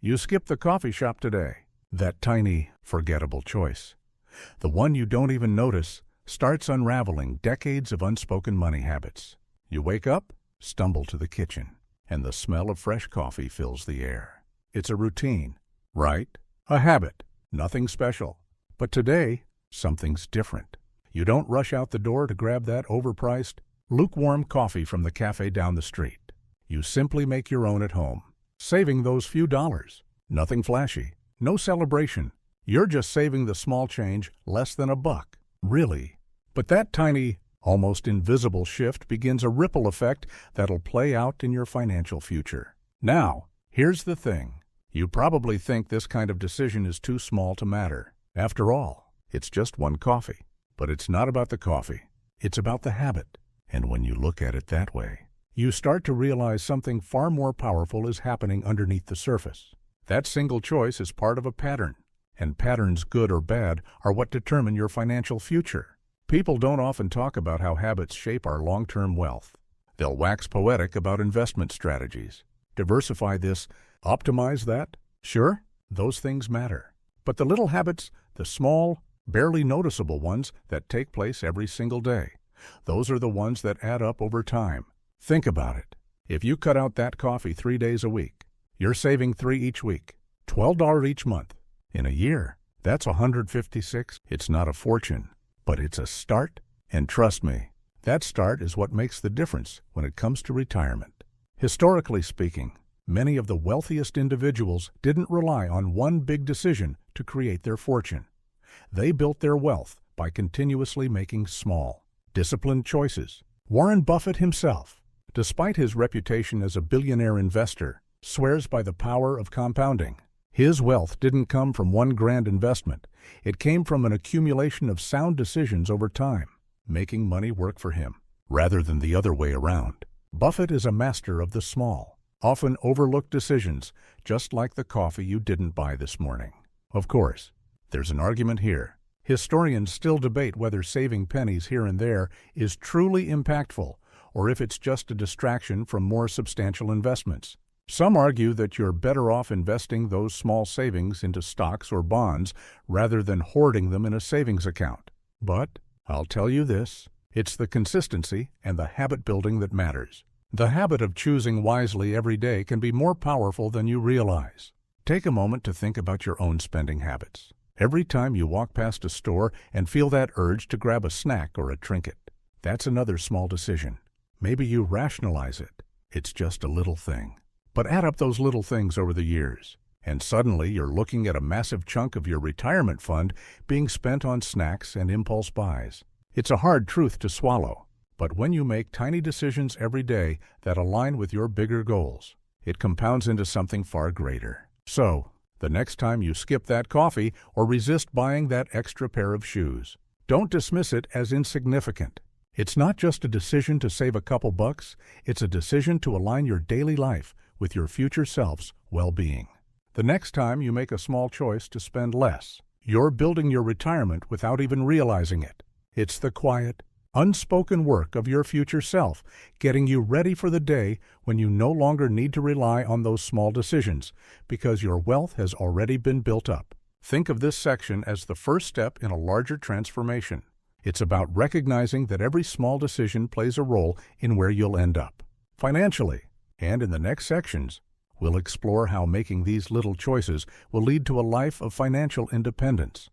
You skip the coffee shop today. That tiny, forgettable choice. The one you don't even notice starts unraveling decades of unspoken money habits. You wake up, stumble to the kitchen, and the smell of fresh coffee fills the air. It's a routine, right? A habit. Nothing special. But today, something's different. You don't rush out the door to grab that overpriced, lukewarm coffee from the cafe down the street. You simply make your own at home, saving those few dollars. Nothing flashy. No celebration. You're just saving the small change, less than $1. Really. But that tiny, almost invisible shift begins a ripple effect that'll play out in your financial future. Now, here's the thing. You probably think this kind of decision is too small to matter. After all, it's just one coffee. But it's not about the coffee. It's about the habit. And when you look at it that way, you start to realize something far more powerful is happening underneath the surface. That single choice is part of a pattern. And patterns, good or bad, are what determine your financial future. People don't often talk about how habits shape our long-term wealth. They'll wax poetic about investment strategies. Diversify this, optimize that. Sure, those things matter. But the little habits, the small, barely noticeable ones that take place every single day, those are the ones that add up over time. Think about it. If you cut out that coffee 3 days a week, you're saving $3 each week, $12 each month. In a year, that's $156. It's not a fortune, but it's a start. And trust me, that start is what makes the difference when it comes to retirement. Historically speaking, many of the wealthiest individuals didn't rely on one big decision to create their fortune. They built their wealth by continuously making small, disciplined choices. Warren Buffett himself, despite his reputation as a billionaire investor, swears by the power of compounding. His wealth didn't come from one grand investment. It came from an accumulation of sound decisions over time, making money work for him, rather than the other way around. Buffett is a master of the small, often overlooked decisions, just like the coffee you didn't buy this morning. Of course, there's an argument here. Historians still debate whether saving pennies here and there is truly impactful, or if it's just a distraction from more substantial investments. Some argue that you're better off investing those small savings into stocks or bonds rather than hoarding them in a savings account. But I'll tell you this, it's the consistency and the habit building that matters. The habit of choosing wisely every day can be more powerful than you realize. Take a moment to think about your own spending habits. Every time you walk past a store and feel that urge to grab a snack or a trinket, that's another small decision. Maybe you rationalize it. It's just a little thing. But add up those little things over the years, and suddenly you're looking at a massive chunk of your retirement fund being spent on snacks and impulse buys. It's a hard truth to swallow, but when you make tiny decisions every day that align with your bigger goals, it compounds into something far greater. So, the next time you skip that coffee or resist buying that extra pair of shoes, don't dismiss it as insignificant. It's not just a decision to save a couple bucks, it's a decision to align your daily life with your future self's well-being. The next time you make a small choice to spend less, you're building your retirement without even realizing it. It's the quiet, unspoken work of your future self, getting you ready for the day when you no longer need to rely on those small decisions, because your wealth has already been built up. Think of this section as the first step in a larger transformation. It's about recognizing that every small decision plays a role in where you'll end up, financially. And in the next sections, we'll explore how making these little choices will lead to a life of financial independence.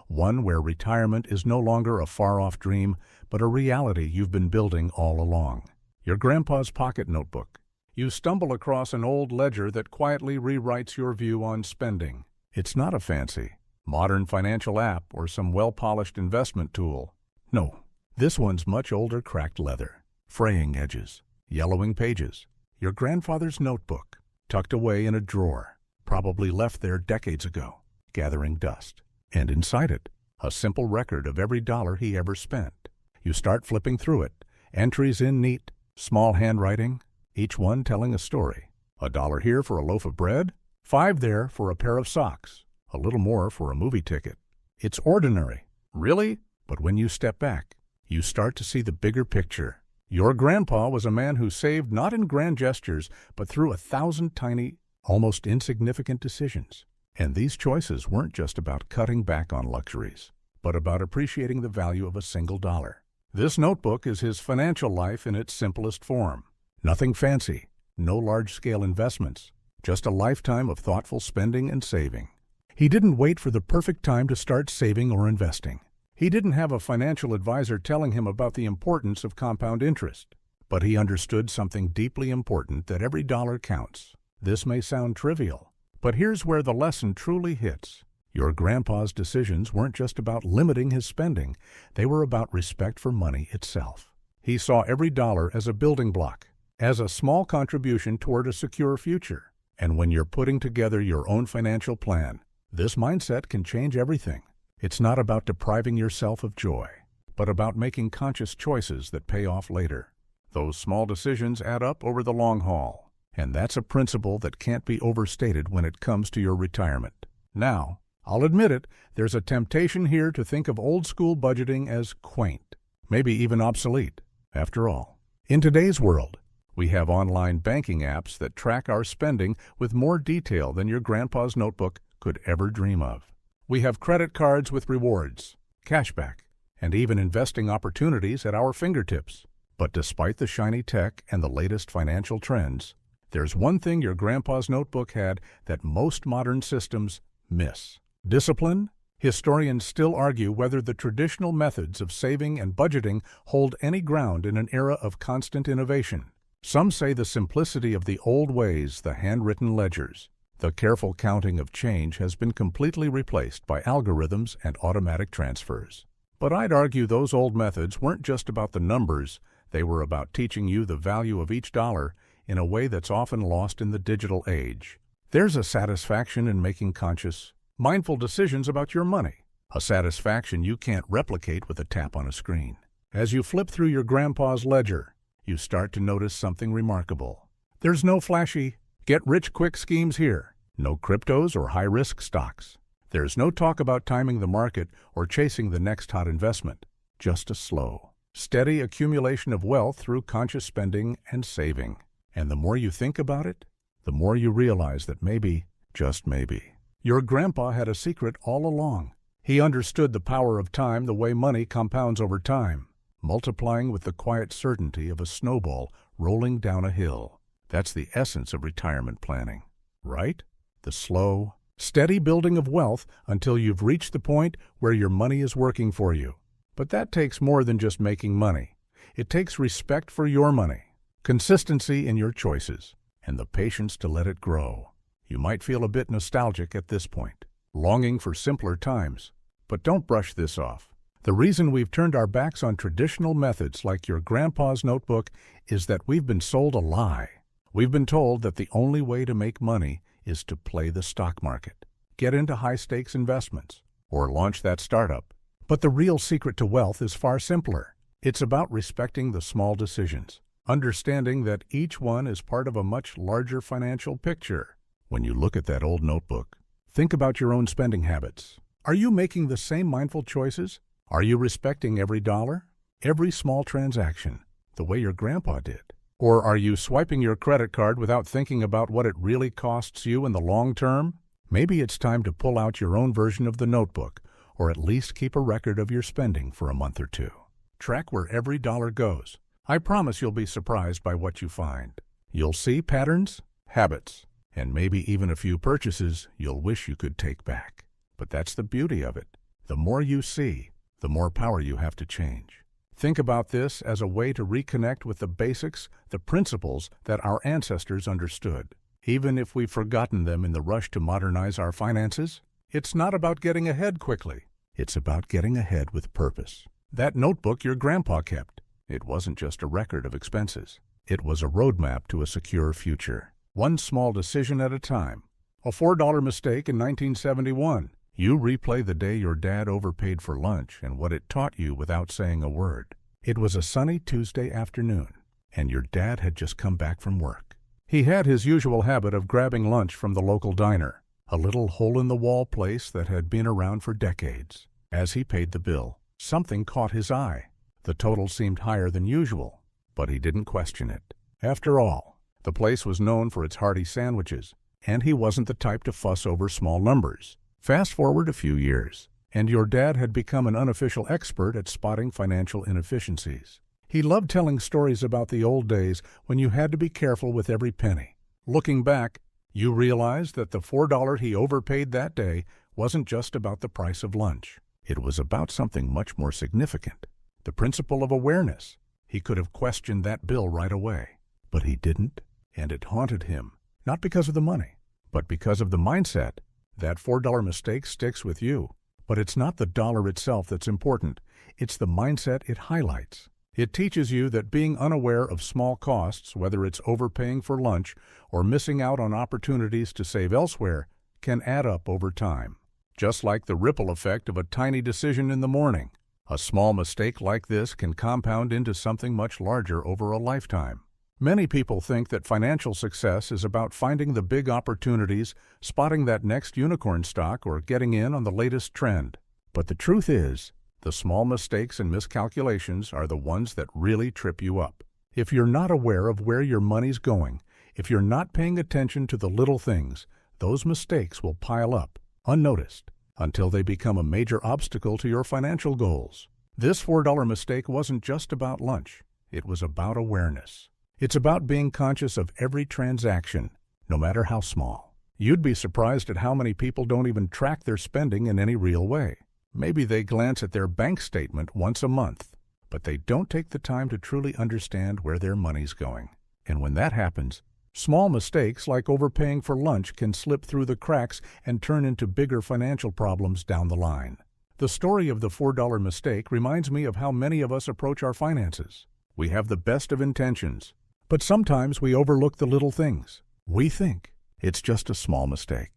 One where retirement is no longer a far-off dream, but a reality you've been building all along. Your grandpa's pocket notebook. You stumble across an old ledger that quietly rewrites your view on spending. It's not a fancy, modern financial app or some well-polished investment tool. No, this one's much older cracked leather, fraying edges, yellowing pages. Your grandfather's notebook, tucked away in a drawer, probably left there decades ago, gathering dust. And inside it, a simple record of every dollar he ever spent. You start flipping through it, entries in neat, small handwriting, each one telling a story. $1 here for a loaf of bread, $5 there for a pair of socks, a little more for a movie ticket. It's ordinary, really, but when you step back, you start to see the bigger picture. Your grandpa was a man who saved not in grand gestures, but through 1,000 tiny, almost insignificant decisions. And these choices weren't just about cutting back on luxuries, but about appreciating the value of a single dollar. This notebook is his financial life in its simplest form. Nothing fancy, no large-scale investments, just a lifetime of thoughtful spending and saving. He didn't wait for the perfect time to start saving or investing. He didn't have a financial advisor telling him about the importance of compound interest. But he understood something deeply important, that every dollar counts. This may sound trivial, but here's where the lesson truly hits. Your grandpa's decisions weren't just about limiting his spending, they were about respect for money itself. He saw every dollar as a building block, as a small contribution toward a secure future. And when you're putting together your own financial plan, this mindset can change everything. It's not about depriving yourself of joy, but about making conscious choices that pay off later. Those small decisions add up over the long haul, and that's a principle that can't be overstated when it comes to your retirement. Now, I'll admit it, there's a temptation here to think of old-school budgeting as quaint, maybe even obsolete. After all, in today's world, we have online banking apps that track our spending with more detail than your grandpa's notebook could ever dream of. We have credit cards with rewards, cashback, and even investing opportunities at our fingertips. But despite the shiny tech and the latest financial trends, there's one thing your grandpa's notebook had that most modern systems miss: discipline. Historians still argue whether the traditional methods of saving and budgeting hold any ground in an era of constant innovation. Some say the simplicity of the old ways, the handwritten ledgers, the careful counting of change, has been completely replaced by algorithms and automatic transfers. But I'd argue those old methods weren't just about the numbers, they were about teaching you the value of each dollar in a way that's often lost in the digital age. There's a satisfaction in making conscious, mindful decisions about your money, a satisfaction you can't replicate with a tap on a screen. As you flip through your grandpa's ledger, you start to notice something remarkable. There's no flashy, get-rich-quick schemes here, no cryptos or high-risk stocks. There's no talk about timing the market or chasing the next hot investment, just a slow, steady accumulation of wealth through conscious spending and saving. And the more you think about it, the more you realize that maybe, just maybe, your grandpa had a secret all along. He understood the power of time the way money compounds over time, multiplying with the quiet certainty of a snowball rolling down a hill. That's the essence of retirement planning, right? The slow, steady building of wealth until you've reached the point where your money is working for you. But that takes more than just making money. It takes respect for your money, consistency in your choices, and the patience to let it grow. You might feel a bit nostalgic at this point, longing for simpler times, but don't brush this off. The reason we've turned our backs on traditional methods like your grandpa's notebook is that we've been sold a lie. We've been told that the only way to make money is to play the stock market, get into high-stakes investments, or launch that startup. But the real secret to wealth is far simpler. It's about respecting the small decisions, understanding that each one is part of a much larger financial picture. When you look at that old notebook, think about your own spending habits. Are you making the same mindful choices? Are you respecting every dollar, every small transaction, the way your grandpa did? Or are you swiping your credit card without thinking about what it really costs you in the long term? Maybe it's time to pull out your own version of the notebook, or at least keep a record of your spending for a month or two. Track where every dollar goes. I promise you'll be surprised by what you find. You'll see patterns, habits, and maybe even a few purchases you'll wish you could take back. But that's the beauty of it. The more you see, the more power you have to change. Think about this as a way to reconnect with the basics, the principles that our ancestors understood. Even if we've forgotten them in the rush to modernize our finances, it's not about getting ahead quickly. It's about getting ahead with purpose. That notebook your grandpa kept, it wasn't just a record of expenses. It was a roadmap to a secure future. One small decision at a time. A $4 mistake in 1971. You replay the day your dad overpaid for lunch and what it taught you without saying a word. It was a sunny Tuesday afternoon, and your dad had just come back from work. He had his usual habit of grabbing lunch from the local diner, a little hole-in-the-wall place that had been around for decades. As he paid the bill, something caught his eye. The total seemed higher than usual, but he didn't question it. After all, the place was known for its hearty sandwiches, and he wasn't the type to fuss over small numbers. Fast forward a few years, and your dad had become an unofficial expert at spotting financial inefficiencies. He loved telling stories about the old days when you had to be careful with every penny. Looking back, you realized that the $4 he overpaid that day wasn't just about the price of lunch. It was about something much more significant. The principle of awareness. He could have questioned that bill right away, but he didn't, and it haunted him, not because of the money, but because of the mindset. That $4 mistake sticks with you, but it's not the dollar itself that's important. It's the mindset it highlights. It teaches you that being unaware of small costs, whether it's overpaying for lunch or missing out on opportunities to save elsewhere, can add up over time. Just like the ripple effect of a tiny decision in the morning, a small mistake like this can compound into something much larger over a lifetime. Many people think that financial success is about finding the big opportunities, spotting that next unicorn stock, or getting in on the latest trend. But the truth is, the small mistakes and miscalculations are the ones that really trip you up. If you're not aware of where your money's going, if you're not paying attention to the little things, those mistakes will pile up, unnoticed, until they become a major obstacle to your financial goals. This $4 mistake wasn't just about lunch. It was about awareness. It's about being conscious of every transaction, no matter how small. You'd be surprised at how many people don't even track their spending in any real way. Maybe they glance at their bank statement once a month, but they don't take the time to truly understand where their money's going. And when that happens, small mistakes like overpaying for lunch can slip through the cracks and turn into bigger financial problems down the line. The story of the $4 mistake reminds me of how many of us approach our finances. We have the best of intentions, but sometimes we overlook the little things. We think it's just a small mistake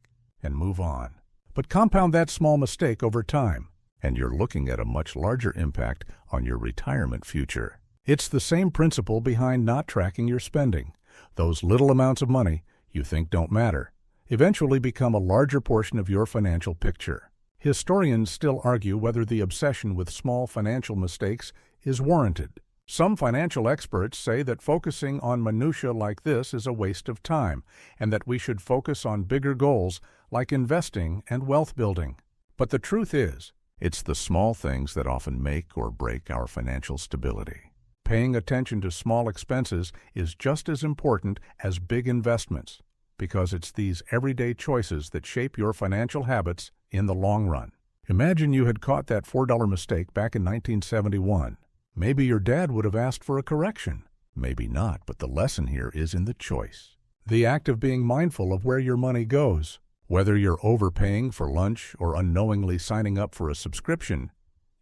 and move on. But compound that small mistake over time, and you're looking at a much larger impact on your retirement future. It's the same principle behind not tracking your spending. Those little amounts of money you think don't matter eventually become a larger portion of your financial picture. Historians still argue whether the obsession with small financial mistakes is warranted. Some financial experts say that focusing on minutiae like this is a waste of time, and that we should focus on bigger goals like investing and wealth building. But the truth is, it's the small things that often make or break our financial stability. Paying attention to small expenses is just as important as big investments, because it's these everyday choices that shape your financial habits in the long run. Imagine you had caught that $4 mistake back in 1971. Maybe your dad would have asked for a correction. Maybe not, but the lesson here is in the choice. The act of being mindful of where your money goes. Whether you're overpaying for lunch or unknowingly signing up for a subscription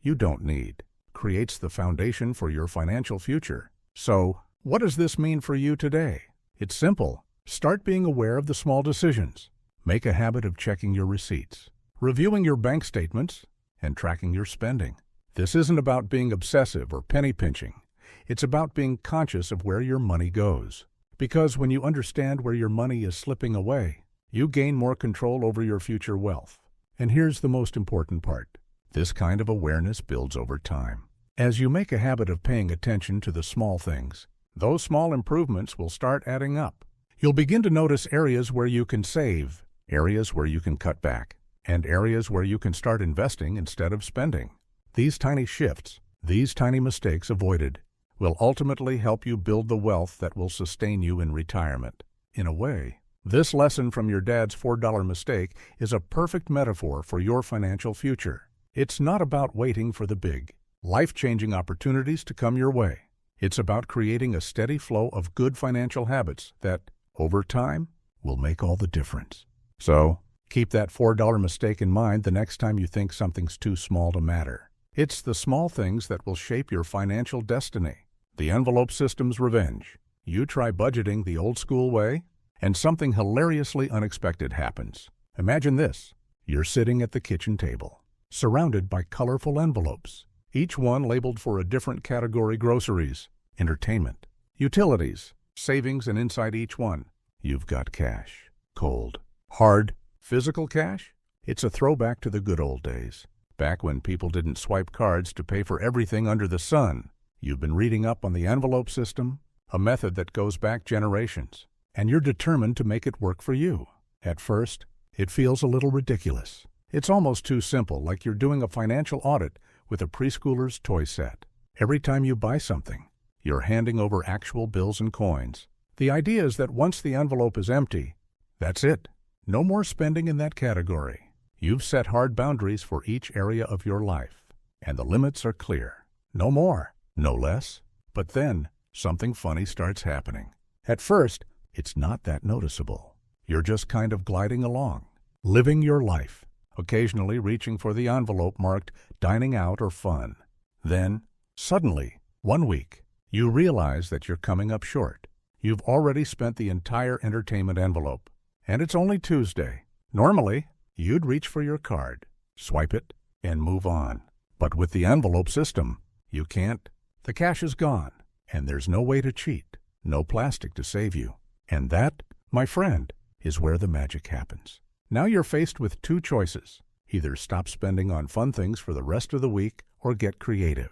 you don't need, creates the foundation for your financial future. So, what does this mean for you today? It's simple. Start being aware of the small decisions. Make a habit of checking your receipts, reviewing your bank statements, and tracking your spending. This isn't about being obsessive or penny pinching. It's about being conscious of where your money goes. Because when you understand where your money is slipping away, you gain more control over your future wealth. And here's the most important part. This kind of awareness builds over time. As you make a habit of paying attention to the small things, those small improvements will start adding up. You'll begin to notice areas where you can save, areas where you can cut back, and areas where you can start investing instead of spending. These tiny shifts, these tiny mistakes avoided, will ultimately help you build the wealth that will sustain you in retirement. In a way, this lesson from your dad's $4 mistake is a perfect metaphor for your financial future. It's not about waiting for the big, life-changing opportunities to come your way. It's about creating a steady flow of good financial habits that, over time, will make all the difference. So, keep that $4 mistake in mind the next time you think something's too small to matter. It's the small things that will shape your financial destiny. The envelope system's revenge. You try budgeting the old-school way, and something hilariously unexpected happens. Imagine this. You're sitting at the kitchen table, surrounded by colorful envelopes, each one labeled for a different category: groceries, entertainment, utilities, savings, and inside each one, you've got cash. Cold, hard, physical cash? It's a throwback to the good old days. Back when people didn't swipe cards to pay for everything under the sun. You've been reading up on the envelope system, a method that goes back generations, and you're determined to make it work for you. At first, it feels a little ridiculous. It's almost too simple, like you're doing a financial audit with a preschooler's toy set. Every time you buy something, you're handing over actual bills and coins. The idea is that once the envelope is empty, that's it. No more spending in that category. You've set hard boundaries for each area of your life, and the limits are clear. No more, no less. But then, something funny starts happening. At first, it's not that noticeable. You're just kind of gliding along, living your life, occasionally reaching for the envelope marked dining out or fun. Then, suddenly, one week, you realize that you're coming up short. You've already spent the entire entertainment envelope, and it's only Tuesday. Normally, you'd reach for your card, swipe it, and move on. But with the envelope system, you can't. The cash is gone, and there's no way to cheat, no plastic to save you. And that, my friend, is where the magic happens. Now you're faced with two choices. Either stop spending on fun things for the rest of the week or get creative.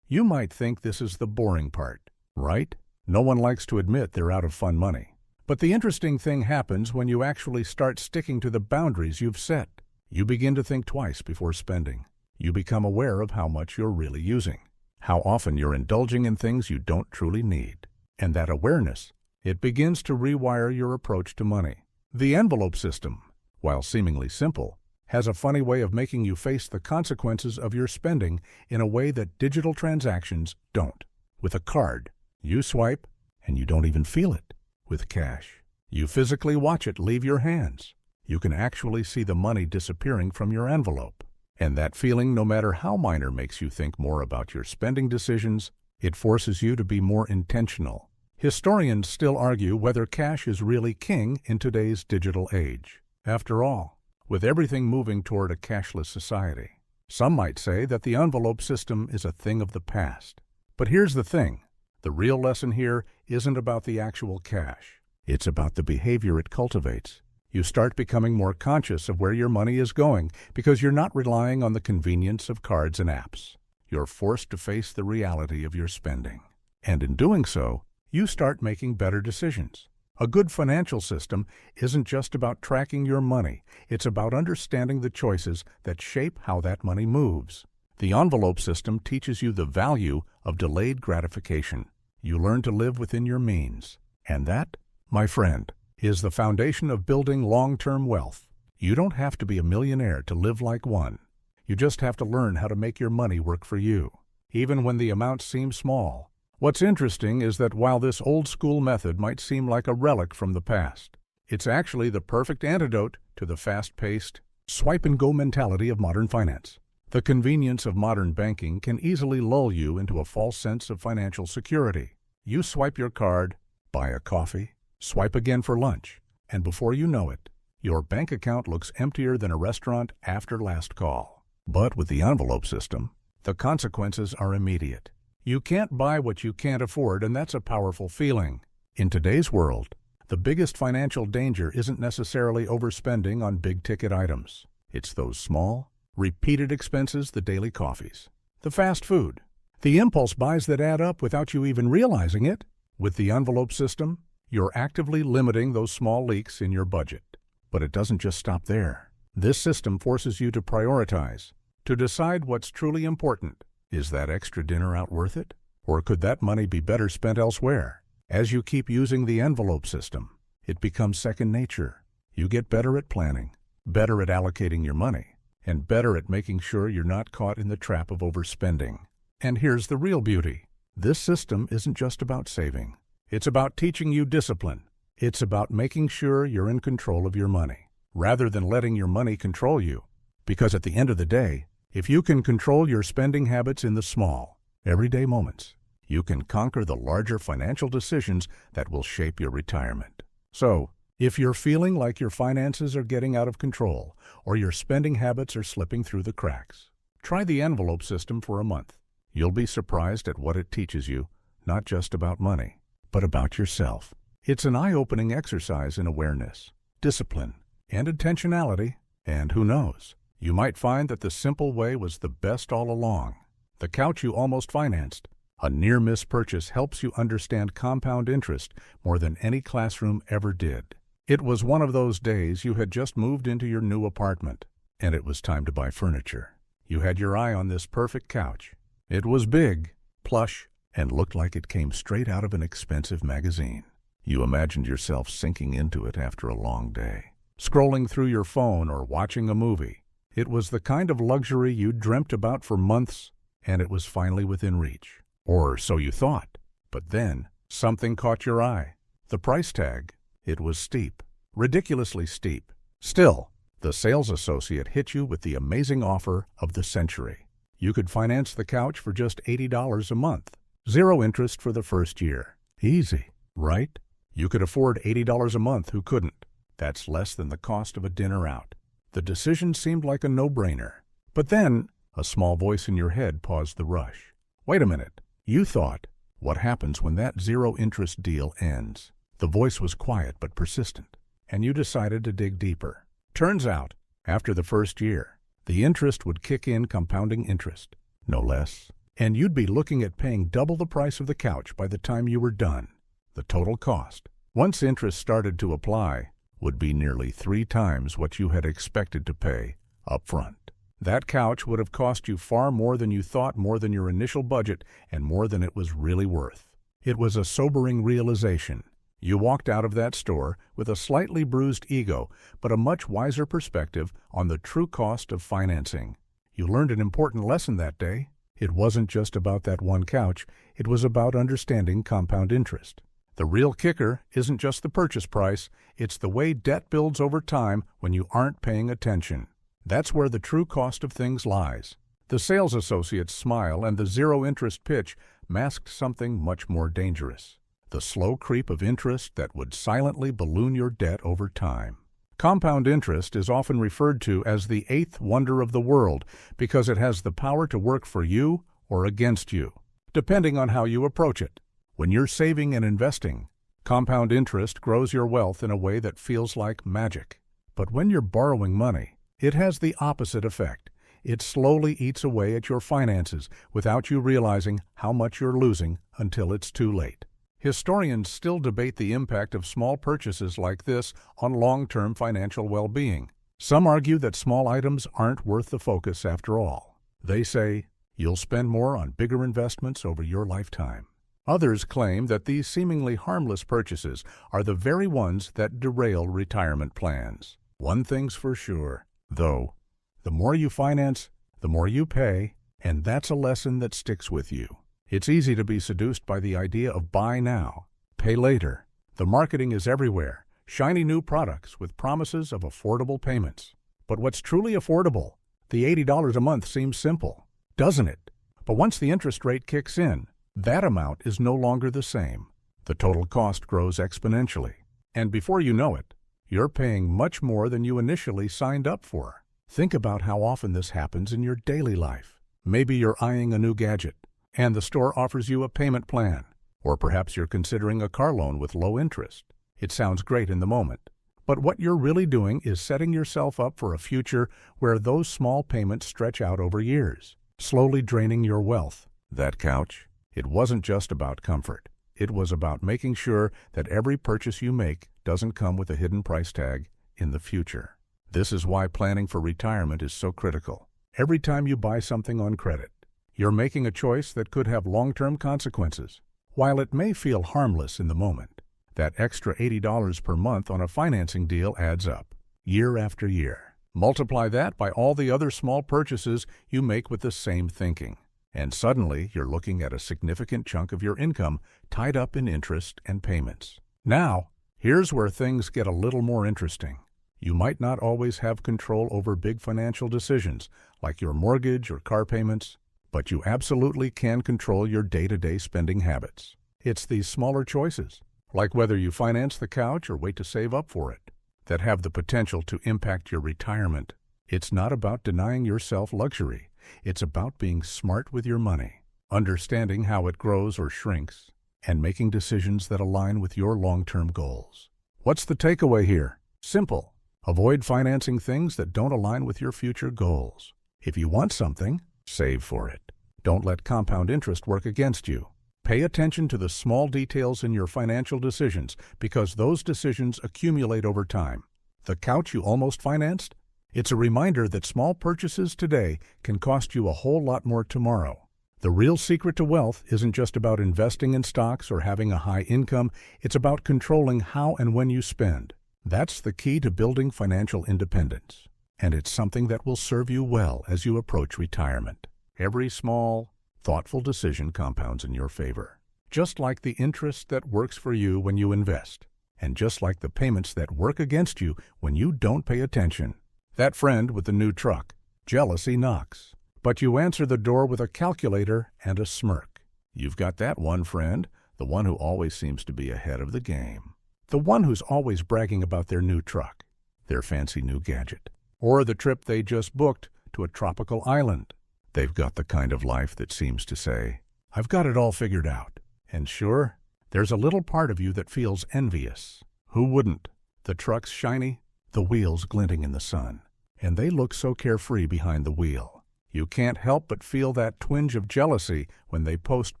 You might think this is the boring part, right? No one likes to admit they're out of fun money. But the interesting thing happens when you actually start sticking to the boundaries you've set. You begin to think twice before spending. You become aware of how much you're really using, how often you're indulging in things you don't truly need. And that awareness, it begins to rewire your approach to money. The envelope system, while seemingly simple, has a funny way of making you face the consequences of your spending in a way that digital transactions don't. With a card, you swipe and you don't even feel it. With cash, you physically watch it leave your hands. You can actually see the money disappearing from your envelope. And that feeling, no matter how minor, makes you think more about your spending decisions. It forces you to be more intentional. Historians still argue whether cash is really king in today's digital age. After all, with everything moving toward a cashless society, some might say that the envelope system is a thing of the past. But here's the thing. The real lesson here isn't about the actual cash. It's about the behavior it cultivates. You start becoming more conscious of where your money is going because you're not relying on the convenience of cards and apps. You're forced to face the reality of your spending. And in doing so, you start making better decisions. A good financial system isn't just about tracking your money. It's about understanding the choices that shape how that money moves. The envelope system teaches you the value of delayed gratification. You learn to live within your means. And that, my friend, is the foundation of building long-term wealth. You don't have to be a millionaire to live like one. You just have to learn how to make your money work for you, even when the amounts seem small. What's interesting is that while this old-school method might seem like a relic from the past, it's actually the perfect antidote to the fast-paced, swipe-and-go mentality of modern finance. The convenience of modern banking can easily lull you into a false sense of financial security. You swipe your card, buy a coffee, swipe again for lunch, and before you know it, your bank account looks emptier than a restaurant after last call. But with the envelope system, the consequences are immediate. You can't buy what you can't afford, and that's a powerful feeling. In today's world, the biggest financial danger isn't necessarily overspending on big-ticket items. It's those small, repeated expenses, the daily coffees, the fast food, the impulse buys that add up without you even realizing it. With the envelope system, you're actively limiting those small leaks in your budget. But it doesn't just stop there. This system forces you to prioritize, to decide what's truly important. Is that extra dinner out worth it? Or could that money be better spent elsewhere? As you keep using the envelope system, it becomes second nature. You get better at planning, better at allocating your money, and better at making sure you're not caught in the trap of overspending. And here's the real beauty. This system isn't just about saving. It's about teaching you discipline. It's about making sure you're in control of your money, rather than letting your money control you. Because at the end of the day, if you can control your spending habits in the small, everyday moments, you can conquer the larger financial decisions that will shape your retirement. So, if you're feeling like your finances are getting out of control or your spending habits are slipping through the cracks, try the envelope system for a month. You'll be surprised at what it teaches you, not just about money, but about yourself. It's an eye-opening exercise in awareness, discipline, and intentionality. And who knows, you might find that the simple way was the best all along. The couch you almost financed, a near-miss purchase, helps you understand compound interest more than any classroom ever did. It was one of those days you had just moved into your new apartment, and it was time to buy furniture. You had your eye on this perfect couch. It was big, plush, and looked like it came straight out of an expensive magazine. You imagined yourself sinking into it after a long day, scrolling through your phone or watching a movie. It was the kind of luxury you'd dreamt about for months, and it was finally within reach. Or so you thought. But then, something caught your eye. The price tag. It was steep. Ridiculously steep. Still, the sales associate hit you with the amazing offer of the century. You could finance the couch for just $80 a month. 0 interest for the first year. Easy, right? You could afford $80 a month. Who couldn't? That's less than the cost of a dinner out. The decision seemed like a no-brainer. But then, a small voice in your head paused the rush. Wait a minute. You thought, what happens when that 0 interest deal ends? The voice was quiet but persistent, and you decided to dig deeper. Turns out, after the first year, the interest would kick in, compounding interest, no less, and you'd be looking at paying double the price of the couch by the time you were done. The total cost, once interest started to apply, would be nearly 3 times what you had expected to pay up front. That couch would have cost you far more than you thought, more than your initial budget, and more than it was really worth. It was a sobering realization. You walked out of that store with a slightly bruised ego, but a much wiser perspective on the true cost of financing. You learned an important lesson that day. It wasn't just about that one couch, it was about understanding compound interest. The real kicker isn't just the purchase price, it's the way debt builds over time when you aren't paying attention. That's where the true cost of things lies. The sales associate's smile and the 0 interest pitch masked something much more dangerous. The slow creep of interest that would silently balloon your debt over time. Compound interest is often referred to as the 8th wonder of the world because it has the power to work for you or against you, depending on how you approach it. When you're saving and investing, compound interest grows your wealth in a way that feels like magic. But when you're borrowing money, it has the opposite effect. It slowly eats away at your finances without you realizing how much you're losing until it's too late. Historians still debate the impact of small purchases like this on long-term financial well-being. Some argue that small items aren't worth the focus after all. They say, you'll spend more on bigger investments over your lifetime. Others claim that these seemingly harmless purchases are the very ones that derail retirement plans. One thing's for sure, though, the more you finance, the more you pay, and that's a lesson that sticks with you. It's easy to be seduced by the idea of buy now, pay later. The marketing is everywhere, shiny new products with promises of affordable payments. But what's truly affordable? The $80 a month seems simple, doesn't it? But once the interest rate kicks in, that amount is no longer the same. The total cost grows exponentially. And before you know it, you're paying much more than you initially signed up for. Think about how often this happens in your daily life. Maybe you're eyeing a new gadget, and the store offers you a payment plan. Or perhaps you're considering a car loan with low interest. It sounds great in the moment, but what you're really doing is setting yourself up for a future where those small payments stretch out over years, slowly draining your wealth. That couch, it wasn't just about comfort. It was about making sure that every purchase you make doesn't come with a hidden price tag in the future. This is why planning for retirement is so critical. Every time you buy something on credit, you're making a choice that could have long-term consequences. While it may feel harmless in the moment, that extra $80 per month on a financing deal adds up, year after year. Multiply that by all the other small purchases you make with the same thinking, and suddenly you're looking at a significant chunk of your income tied up in interest and payments. Now, here's where things get a little more interesting. You might not always have control over big financial decisions, like your mortgage or car payments, but you absolutely can control your day-to-day spending habits. It's these smaller choices, like whether you finance the couch or wait to save up for it, that have the potential to impact your retirement. It's not about denying yourself luxury. It's about being smart with your money, understanding how it grows or shrinks, and making decisions that align with your long-term goals. What's the takeaway here? Simple. Avoid financing things that don't align with your future goals. If you want something, save for it. Don't let compound interest work against you. Pay attention to the small details in your financial decisions because those decisions accumulate over time. The couch you almost financed? It's a reminder that small purchases today can cost you a whole lot more tomorrow. The real secret to wealth isn't just about investing in stocks or having a high income, it's about controlling how and when you spend. That's the key to building financial independence. And it's something that will serve you well as you approach retirement. Every small, thoughtful decision compounds in your favor. Just like the interest that works for you when you invest. And just like the payments that work against you when you don't pay attention. That friend with the new truck. Jealousy knocks. But you answer the door with a calculator and a smirk. You've got that one friend, the one who always seems to be ahead of the game. The one who's always bragging about their new truck, their fancy new gadget, or the trip they just booked to a tropical island. They've got the kind of life that seems to say, I've got it all figured out. And sure, there's a little part of you that feels envious. Who wouldn't? The truck's shiny, the wheels glinting in the sun, and they look so carefree behind the wheel. You can't help but feel that twinge of jealousy when they post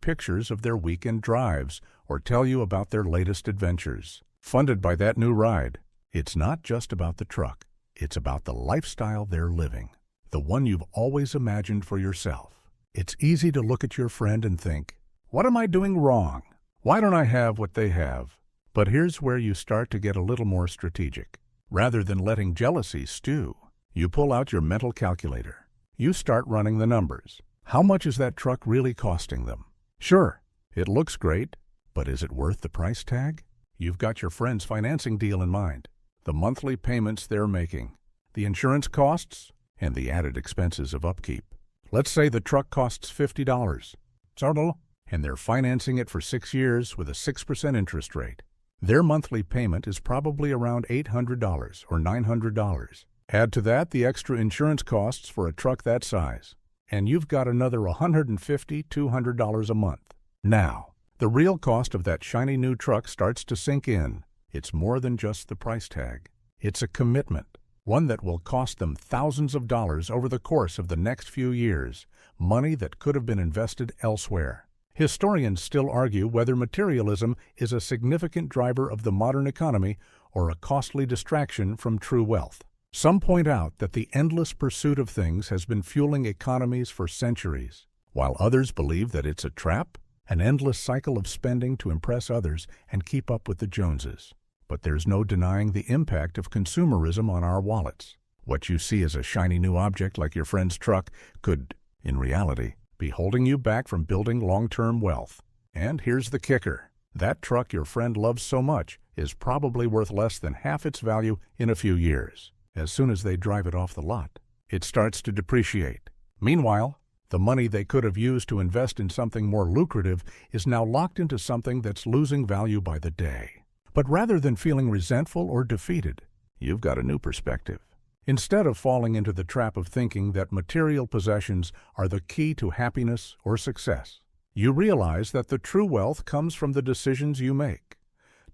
pictures of their weekend drives or tell you about their latest adventures. Funded by that new ride, it's not just about the truck. It's about the lifestyle they're living, the one you've always imagined for yourself. It's easy to look at your friend and think, what am I doing wrong? Why don't I have what they have? But here's where you start to get a little more strategic. Rather than letting jealousy stew, you pull out your mental calculator. You start running the numbers. How much is that truck really costing them? Sure, it looks great, but is it worth the price tag? You've got your friend's financing deal in mind, the monthly payments they're making, the insurance costs, and the added expenses of upkeep. Let's say the truck costs $50, and they're financing it for 6 years with a 6% interest rate. Their monthly payment is probably around $800 or $900. Add to that the extra insurance costs for a truck that size, and you've got another $150, $200 a month. Now, the real cost of that shiny new truck starts to sink in. It's more than just the price tag. It's a commitment, one that will cost them thousands of dollars over the course of the next few years, money that could have been invested elsewhere. Historians still argue whether materialism is a significant driver of the modern economy or a costly distraction from true wealth. Some point out that the endless pursuit of things has been fueling economies for centuries, while others believe that it's a trap, an endless cycle of spending to impress others and keep up with the Joneses. But there's no denying the impact of consumerism on our wallets. What you see as a shiny new object like your friend's truck could, in reality, be holding you back from building long-term wealth. And here's the kicker. That truck your friend loves so much is probably worth less than half its value in a few years. As soon as they drive it off the lot, it starts to depreciate. Meanwhile, the money they could have used to invest in something more lucrative is now locked into something that's losing value by the day. But rather than feeling resentful or defeated, you've got a new perspective. Instead of falling into the trap of thinking that material possessions are the key to happiness or success, you realize that the true wealth comes from the decisions you make,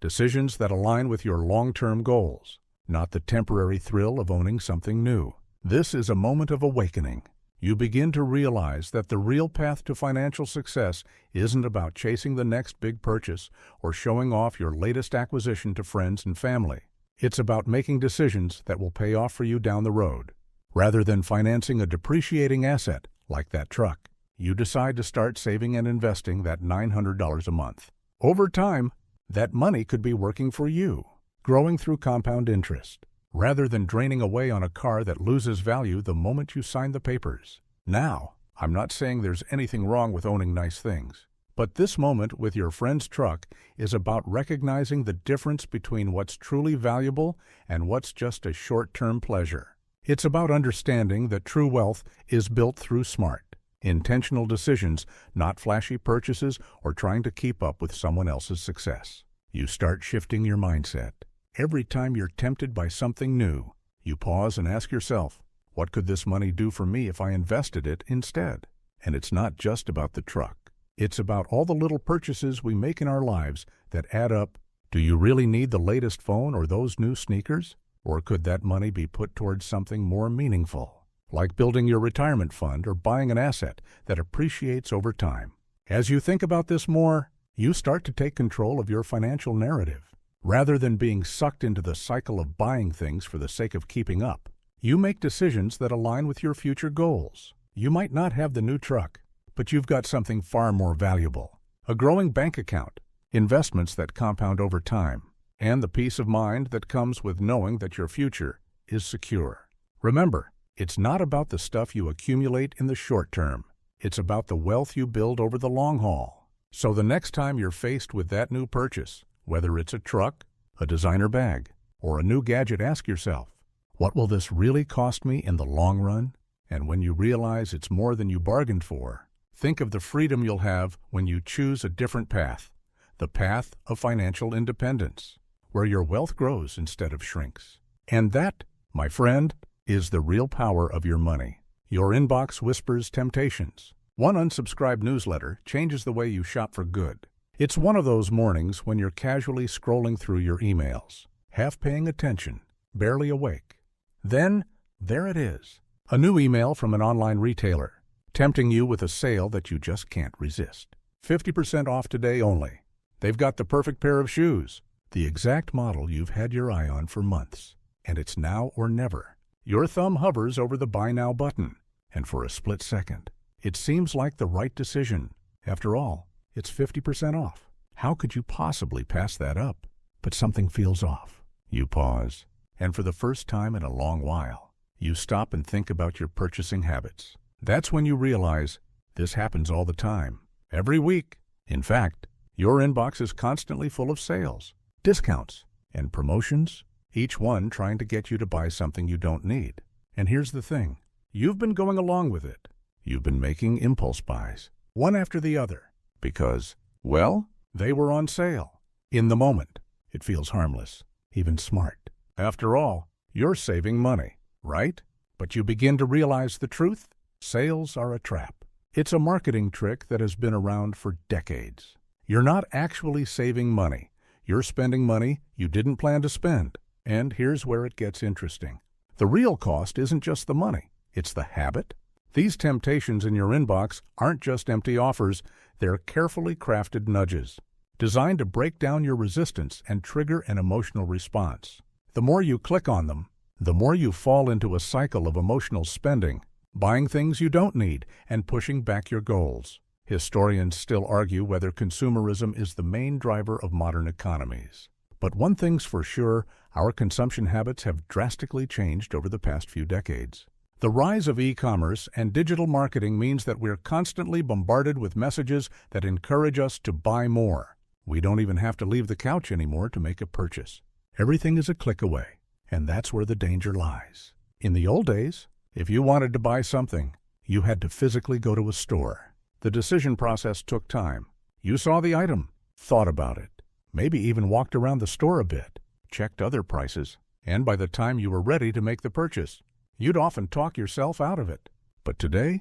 decisions that align with your long-term goals, not the temporary thrill of owning something new. This is a moment of awakening. You begin to realize that the real path to financial success isn't about chasing the next big purchase or showing off your latest acquisition to friends and family. It's about making decisions that will pay off for you down the road. Rather than financing a depreciating asset like that truck, you decide to start saving and investing that $900 a month. Over time, that money could be working for you, growing through compound interest, rather than draining away on a car that loses value the moment you sign the papers. Now, I'm not saying there's anything wrong with owning nice things, but this moment with your friend's truck is about recognizing the difference between what's truly valuable and what's just a short-term pleasure. It's about understanding that true wealth is built through smart, intentional decisions, not flashy purchases or trying to keep up with someone else's success. You start shifting your mindset. Every time you're tempted by something new, you pause and ask yourself, what could this money do for me if I invested it instead? And it's not just about the truck. It's about all the little purchases we make in our lives that add up. Do you really need the latest phone or those new sneakers? Or could that money be put towards something more meaningful, like building your retirement fund or buying an asset that appreciates over time? As you think about this more, you start to take control of your financial narrative. Rather than being sucked into the cycle of buying things for the sake of keeping up, you make decisions that align with your future goals. You might not have the new truck, but you've got something far more valuable: a growing bank account, investments that compound over time, and the peace of mind that comes with knowing that your future is secure. Remember, it's not about the stuff you accumulate in the short term. It's about the wealth you build over the long haul. So the next time you're faced with that new purchase, whether it's a truck, a designer bag, or a new gadget, ask yourself, what will this really cost me in the long run? And when you realize it's more than you bargained for, think of the freedom you'll have when you choose a different path, the path of financial independence, where your wealth grows instead of shrinks. And that, my friend, is the real power of your money. Your inbox whispers temptations. One unsubscribed newsletter changes the way you shop for good. It's one of those mornings when you're casually scrolling through your emails, half paying attention, barely awake. Then, there it is, a new email from an online retailer, tempting you with a sale that you just can't resist. 50% off today only. They've got the perfect pair of shoes, the exact model you've had your eye on for months, and it's now or never. Your thumb hovers over the Buy Now button, and for a split second, it seems like the right decision. After all, it's 50% off. How could you possibly pass that up? But something feels off. You pause, and for the first time in a long while, you stop and think about your purchasing habits. That's when you realize this happens all the time, every week. In fact, your inbox is constantly full of sales, discounts, and promotions, each one trying to get you to buy something you don't need. And here's the thing, you've been going along with it. You've been making impulse buys, one after the other, because, well, they were on sale. In the moment, it feels harmless, even smart. After all, you're saving money, right? But you begin to realize the truth. Sales are a trap. It's a marketing trick that has been around for decades. You're not actually saving money. You're spending money you didn't plan to spend. And here's where it gets interesting. The real cost isn't just the money, it's the habit. These temptations in your inbox aren't just empty offers, they're carefully crafted nudges, designed to break down your resistance and trigger an emotional response. The more you click on them, the more you fall into a cycle of emotional spending, buying things you don't need and pushing back your goals. Historians still argue whether consumerism is the main driver of modern economies. But one thing's for sure, our consumption habits have drastically changed over the past few decades. The rise of e-commerce and digital marketing means that we're constantly bombarded with messages that encourage us to buy more. We don't even have to leave the couch anymore to make a purchase. Everything is a click away, and that's where the danger lies. In the old days, if you wanted to buy something, you had to physically go to a store. The decision process took time. You saw the item, thought about it, maybe even walked around the store a bit, checked other prices, and by the time you were ready to make the purchase, you'd often talk yourself out of it. But today,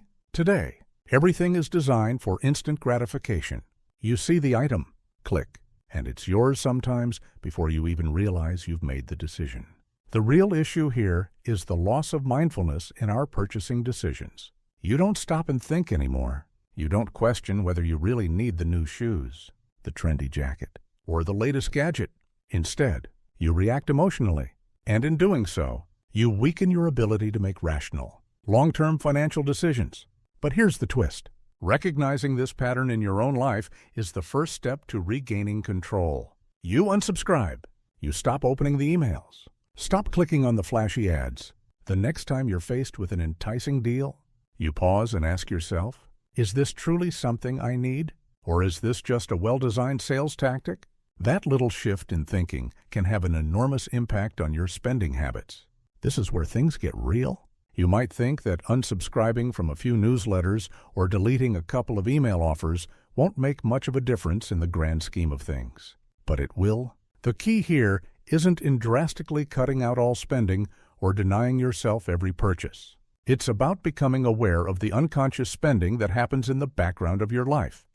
everything is designed for instant gratification. You see the item, click, and it's yours sometimes before you even realize you've made the decision. The real issue here is the loss of mindfulness in our purchasing decisions. You don't stop and think anymore. You don't question whether you really need the new shoes, the trendy jacket, or the latest gadget. Instead, you react emotionally, and in doing so, you weaken your ability to make rational, long-term financial decisions. But here's the twist. Recognizing this pattern in your own life is the first step to regaining control. You unsubscribe. You stop opening the emails. Stop clicking on the flashy ads. The next time you're faced with an enticing deal, you pause and ask yourself, is this truly something I need? Or is this just a well-designed sales tactic? That little shift in thinking can have an enormous impact on your spending habits. This is where things get real. You might think that unsubscribing from a few newsletters or deleting a couple of email offers won't make much of a difference in the grand scheme of things. But it will. The key here isn't in drastically cutting out all spending or denying yourself every purchase. It's about becoming aware of the unconscious spending that happens in the background of your life,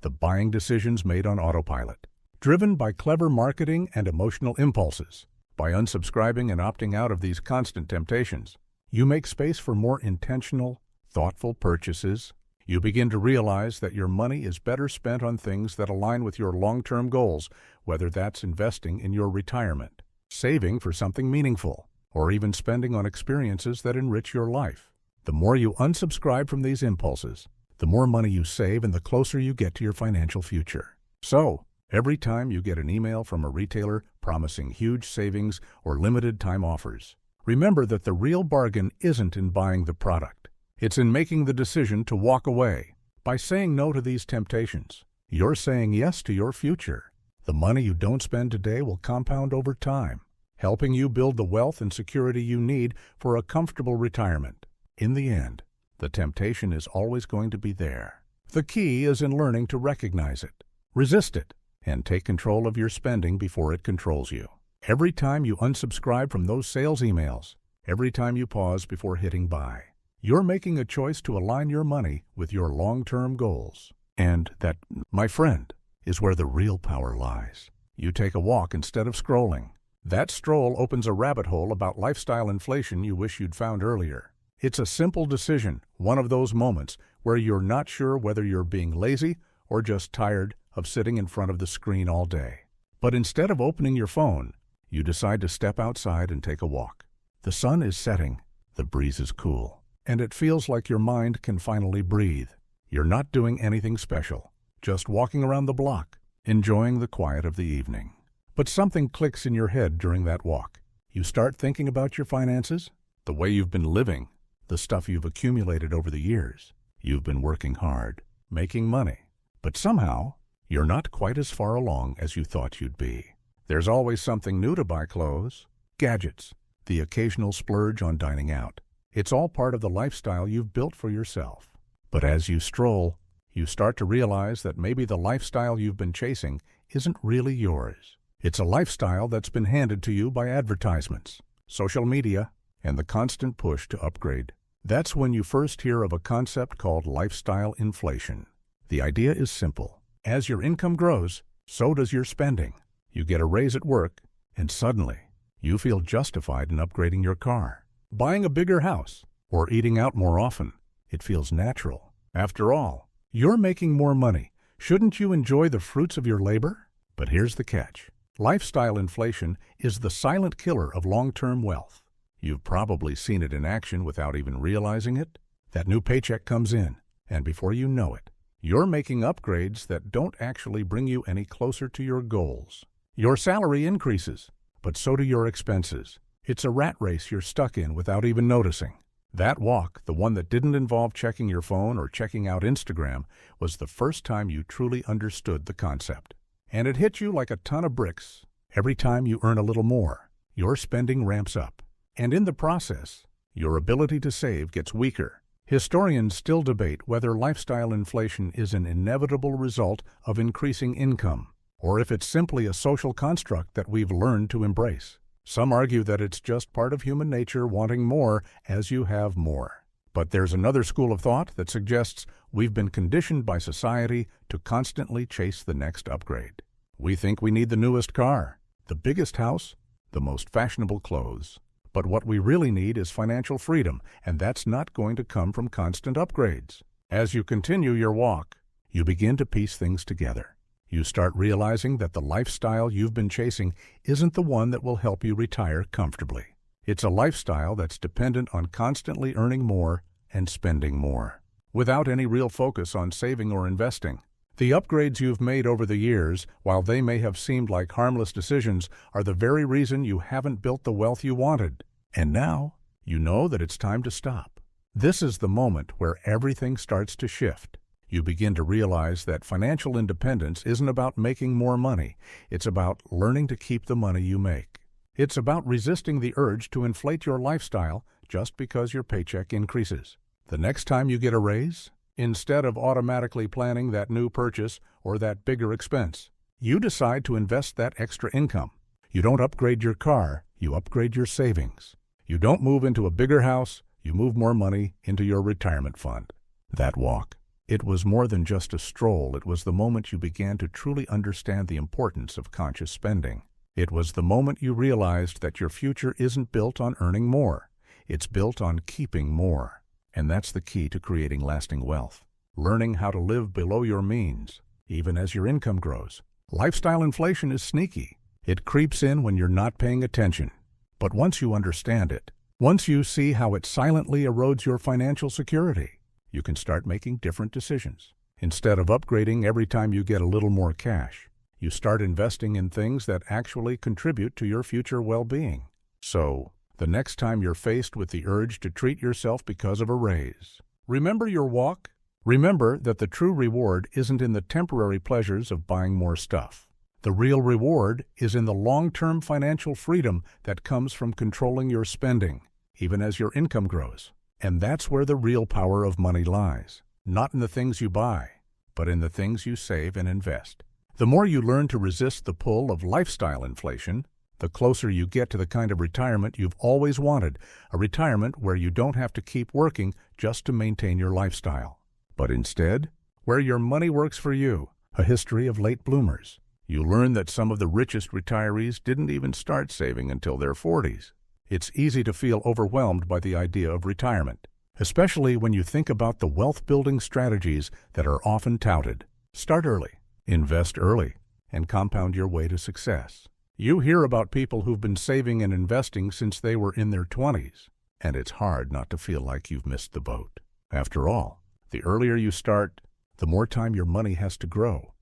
the buying decisions made on autopilot, driven by clever marketing and emotional impulses. By unsubscribing and opting out of these constant temptations, you make space for more intentional, thoughtful purchases. You begin to realize that your money is better spent on things that align with your long-term goals, whether that's investing in your retirement, saving for something meaningful, or even spending on experiences that enrich your life. The more you unsubscribe from these impulses, the more money you save and the closer you get to your financial future. So, every time you get an email from a retailer promising huge savings or limited time offers, remember that the real bargain isn't in buying the product. It's in making the decision to walk away. By saying no to these temptations, you're saying yes to your future. The money you don't spend today will compound over time, helping you build the wealth and security you need for a comfortable retirement. In the end, the temptation is always going to be there. The key is in learning to recognize it, resist it, and take control of your spending before it controls you. Every time you unsubscribe from those sales emails, every time you pause before hitting buy, you're making a choice to align your money with your long-term goals. And that, my friend, is where the real power lies. You take a walk instead of scrolling. That stroll opens a rabbit hole about lifestyle inflation you wish you'd found earlier. It's a simple decision, one of those moments where you're not sure whether you're being lazy or just tired of sitting in front of the screen all day. But instead of opening your phone, you decide to step outside and take a walk. The sun is setting, the breeze is cool, and it feels like your mind can finally breathe. You're not doing anything special, just walking around the block, enjoying the quiet of the evening. But something clicks in your head during that walk. You start thinking about your finances, the way you've been living, the stuff you've accumulated over the years. You've been working hard, making money, but somehow you're not quite as far along as you thought you'd be. There's always something new to buy: clothes, gadgets, the occasional splurge on dining out. It's all part of the lifestyle you've built for yourself. But as you stroll, you start to realize that maybe the lifestyle you've been chasing isn't really yours. It's a lifestyle that's been handed to you by advertisements, social media, and the constant push to upgrade. That's when you first hear of a concept called lifestyle inflation. The idea is simple. As your income grows, so does your spending. You get a raise at work, and suddenly, you feel justified in upgrading your car, buying a bigger house, or eating out more often. It feels natural. After all, you're making more money. Shouldn't you enjoy the fruits of your labor? But here's the catch. Lifestyle inflation is the silent killer of long-term wealth. You've probably seen it in action without even realizing it. That new paycheck comes in, and before you know it, you're making upgrades that don't actually bring you any closer to your goals. Your salary increases, but so do your expenses. It's a rat race you're stuck in without even noticing. That walk, the one that didn't involve checking your phone or checking out Instagram, was the first time you truly understood the concept. And it hit you like a ton of bricks. Every time you earn a little more, your spending ramps up. And in the process, your ability to save gets weaker. Historians still debate whether lifestyle inflation is an inevitable result of increasing income, or if it's simply a social construct that we've learned to embrace. Some argue that it's just part of human nature wanting more as you have more. But there's another school of thought that suggests we've been conditioned by society to constantly chase the next upgrade. We think we need the newest car, the biggest house, the most fashionable clothes. But what we really need is financial freedom, and that's not going to come from constant upgrades. As you continue your walk, you begin to piece things together. You start realizing that the lifestyle you've been chasing isn't the one that will help you retire comfortably. It's a lifestyle that's dependent on constantly earning more and spending more, without any real focus on saving or investing. The upgrades you've made over the years, while they may have seemed like harmless decisions, are the very reason you haven't built the wealth you wanted. And now, you know that it's time to stop. This is the moment where everything starts to shift. You begin to realize that financial independence isn't about making more money. It's about learning to keep the money you make. It's about resisting the urge to inflate your lifestyle just because your paycheck increases. The next time you get a raise, instead of automatically planning that new purchase or that bigger expense, you decide to invest that extra income. You don't upgrade your car, you upgrade your savings. You don't move into a bigger house, you move more money into your retirement fund. That walk, it was more than just a stroll. It was the moment you began to truly understand the importance of conscious spending. It was the moment you realized that your future isn't built on earning more. It's built on keeping more. And that's the key to creating lasting wealth. learning how to live below your means, even as your income grows. Lifestyle inflation is sneaky. It creeps in when you're not paying attention. But once you understand it, once you see how it silently erodes your financial security, you can start making different decisions. Instead of upgrading every time you get a little more cash, you start investing in things that actually contribute to your future well-being. So, the next time you're faced with the urge to treat yourself because of a raise, remember your walk. Remember that the true reward isn't in the temporary pleasures of buying more stuff. The real reward is in the long-term financial freedom that comes from controlling your spending, even as your income grows. And that's where the real power of money lies. Not in the things you buy, but in the things you save and invest. The more you learn to resist the pull of lifestyle inflation, the closer you get to the kind of retirement you've always wanted, a retirement where you don't have to keep working just to maintain your lifestyle, but instead, where your money works for you. A history of late bloomers. You learn that some of the richest retirees didn't even start saving until their 40s. It's easy to feel overwhelmed by the idea of retirement, especially when you think about the wealth-building strategies that are often touted. Start early, invest early, and compound your way to success. You hear about people who've been saving and investing since they were in their 20s, and it's hard not to feel like you've missed the boat. After all, the earlier you start, the more time your money has to grow,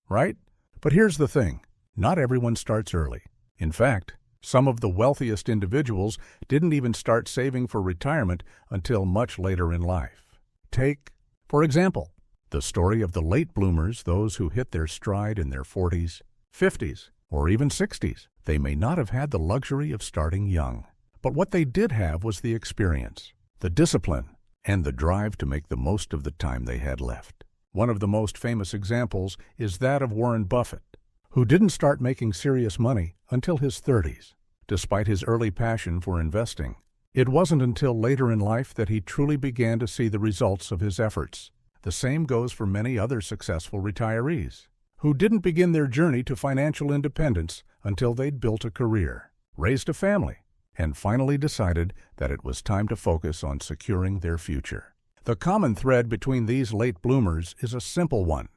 right? But here's the thing, not everyone starts early. In fact, some of the wealthiest individuals didn't even start saving for retirement until much later in life. Take, for example, the story of the late bloomers, those who hit their stride in their 40s, 50s, or even 60s. They may not have had the luxury of starting young, but what they did have was the experience, the discipline, and the drive to make the most of the time they had left. One of the most famous examples is that of Warren Buffett, who didn't start making serious money until his 30s. Despite his early passion for investing, it wasn't until later in life that he truly began to see the results of his efforts. The same goes for many other successful retirees, who didn't begin their journey to financial independence until they'd built a career, raised a family, and finally decided that it was time to focus on securing their future. The common thread between these late bloomers is a simple one.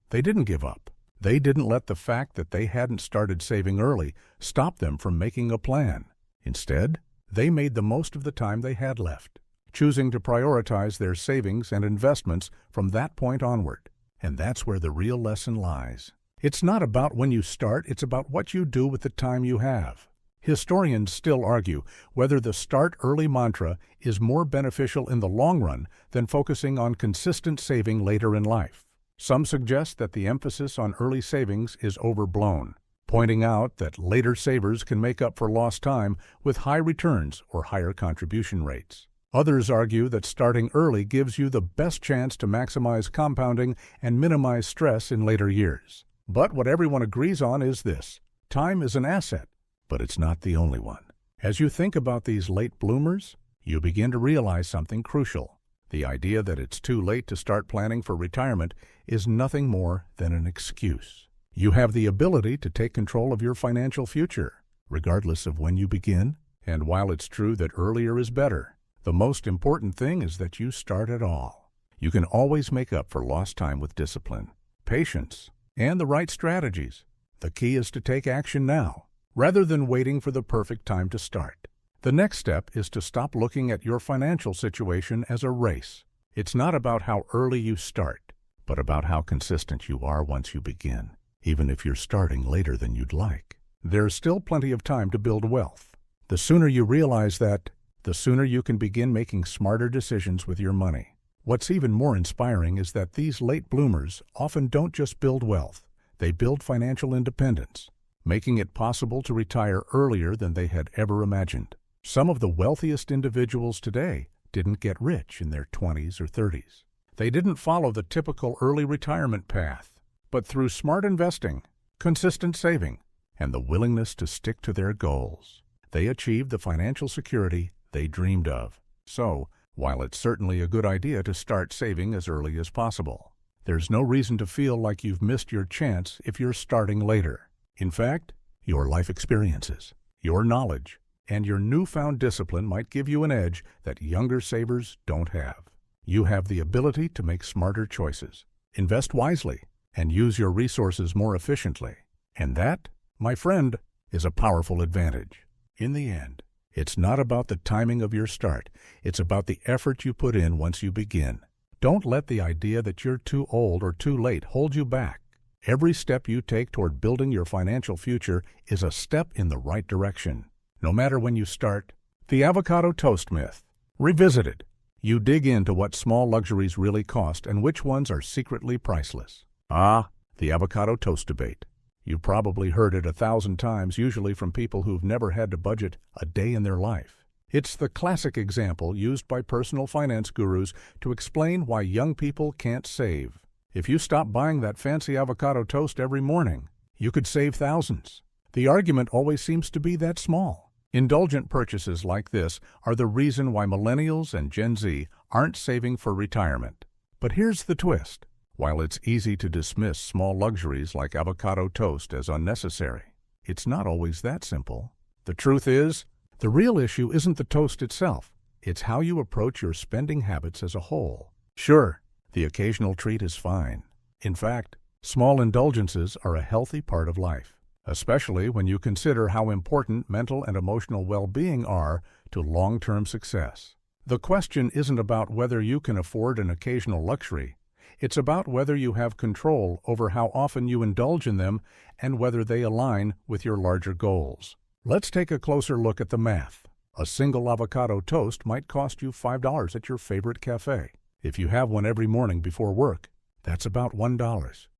They didn't give up. They didn't let the fact that they hadn't started saving early stop them from making a plan. Instead, they made the most of the time they had left, choosing to prioritize their savings and investments from that point onward. And that's where the real lesson lies. It's not about when you start, it's about what you do with the time you have. Historians still argue whether the start early mantra is more beneficial in the long run than focusing on consistent saving later in life. Some suggest that the emphasis on early savings is overblown, pointing out that later savers can make up for lost time with high returns or higher contribution rates. Others argue that starting early gives you the best chance to maximize compounding and minimize stress in later years. But what everyone agrees on is this: time is an asset, but it's not the only one. As you think about these late bloomers, you begin to realize something crucial. The idea that it's too late to start planning for retirement is nothing more than an excuse. You have the ability to take control of your financial future, regardless of when you begin. And while it's true that earlier is better, the most important thing is that you start at all. You can always make up for lost time with discipline, patience, and the right strategies. The key is to take action now, rather than waiting for the perfect time to start. The next step is to stop looking at your financial situation as a race. It's not about how early you start, but about how consistent you are once you begin, even if you're starting later than you'd like. There's still plenty of time to build wealth. The sooner you realize that, the sooner you can begin making smarter decisions with your money. What's even more inspiring is that these late bloomers often don't just build wealth, they build financial independence, making it possible to retire earlier than they had ever imagined. Some of the wealthiest individuals today didn't get rich in their 20s or 30s. They didn't follow the typical early retirement path, but through smart investing, consistent saving, and the willingness to stick to their goals, they achieved the financial security they dreamed of. So, while it's certainly a good idea to start saving as early as possible, there's no reason to feel like you've missed your chance if you're starting later. In fact, your life experiences, your knowledge, and your newfound discipline might give you an edge that younger savers don't have. You have the ability to make smarter choices, invest wisely, and use your resources more efficiently. And that, my friend, is a powerful advantage. In the end, it's not about the timing of your start. It's about the effort you put in once you begin. Don't let the idea that you're too old or too late hold you back. Every step you take toward building your financial future is a step in the right direction. No matter when you start. The avocado toast myth. Revisited. You dig into what small luxuries really cost and which ones are secretly priceless. The avocado toast debate. You've probably heard it 1,000 times, usually from people who've never had to budget a day in their life. It's the classic example used by personal finance gurus to explain why young people can't save. If you stop buying that fancy avocado toast every morning, you could save thousands. The argument always seems to be that small. Indulgent purchases like this are the reason why millennials and Gen Z aren't saving for retirement. But here's the twist. While it's easy to dismiss small luxuries like avocado toast as unnecessary, it's not always that simple. The truth is, the real issue isn't the toast itself. It's how you approach your spending habits as a whole. Sure, the occasional treat is fine. In fact, small indulgences are a healthy part of life, especially when you consider how important mental and emotional well-being are to long-term success. The question isn't about whether you can afford an occasional luxury. It's about whether you have control over how often you indulge in them and whether they align with your larger goals. Let's take a closer look at the math. A single avocado toast might cost you $5 at your favorite cafe. If you have one every morning before work, that's about $1,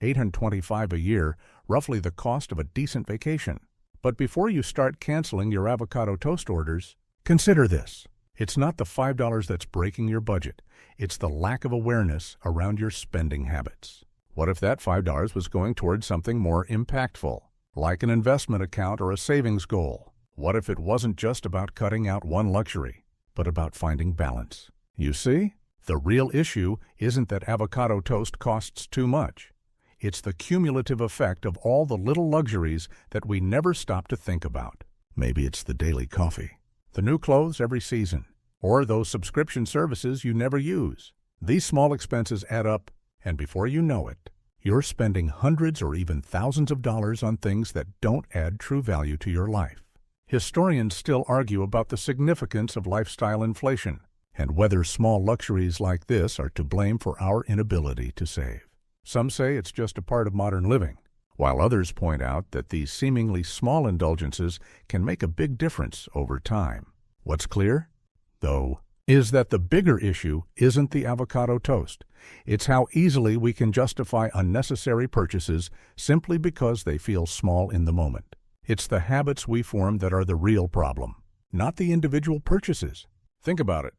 $825 a year, roughly the cost of a decent vacation. But before you start canceling your avocado toast orders, consider this. It's not the $5 that's breaking your budget. It's the lack of awareness around your spending habits. What if that $5 was going towards something more impactful, like an investment account or a savings goal? What if it wasn't just about cutting out one luxury, but about finding balance? You see, the real issue isn't that avocado toast costs too much. It's the cumulative effect of all the little luxuries that we never stop to think about. Maybe it's the daily coffee, the new clothes every season, or those subscription services you never use. These small expenses add up, and before you know it, you're spending hundreds or even thousands of dollars on things that don't add true value to your life. Historians still argue about the significance of lifestyle inflation and whether small luxuries like this are to blame for our inability to save. Some say it's just a part of modern living, while others point out that these seemingly small indulgences can make a big difference over time. What's clear, though, is that the bigger issue isn't the avocado toast. It's how easily we can justify unnecessary purchases simply because they feel small in the moment. It's the habits we form that are the real problem, not the individual purchases. Think about it.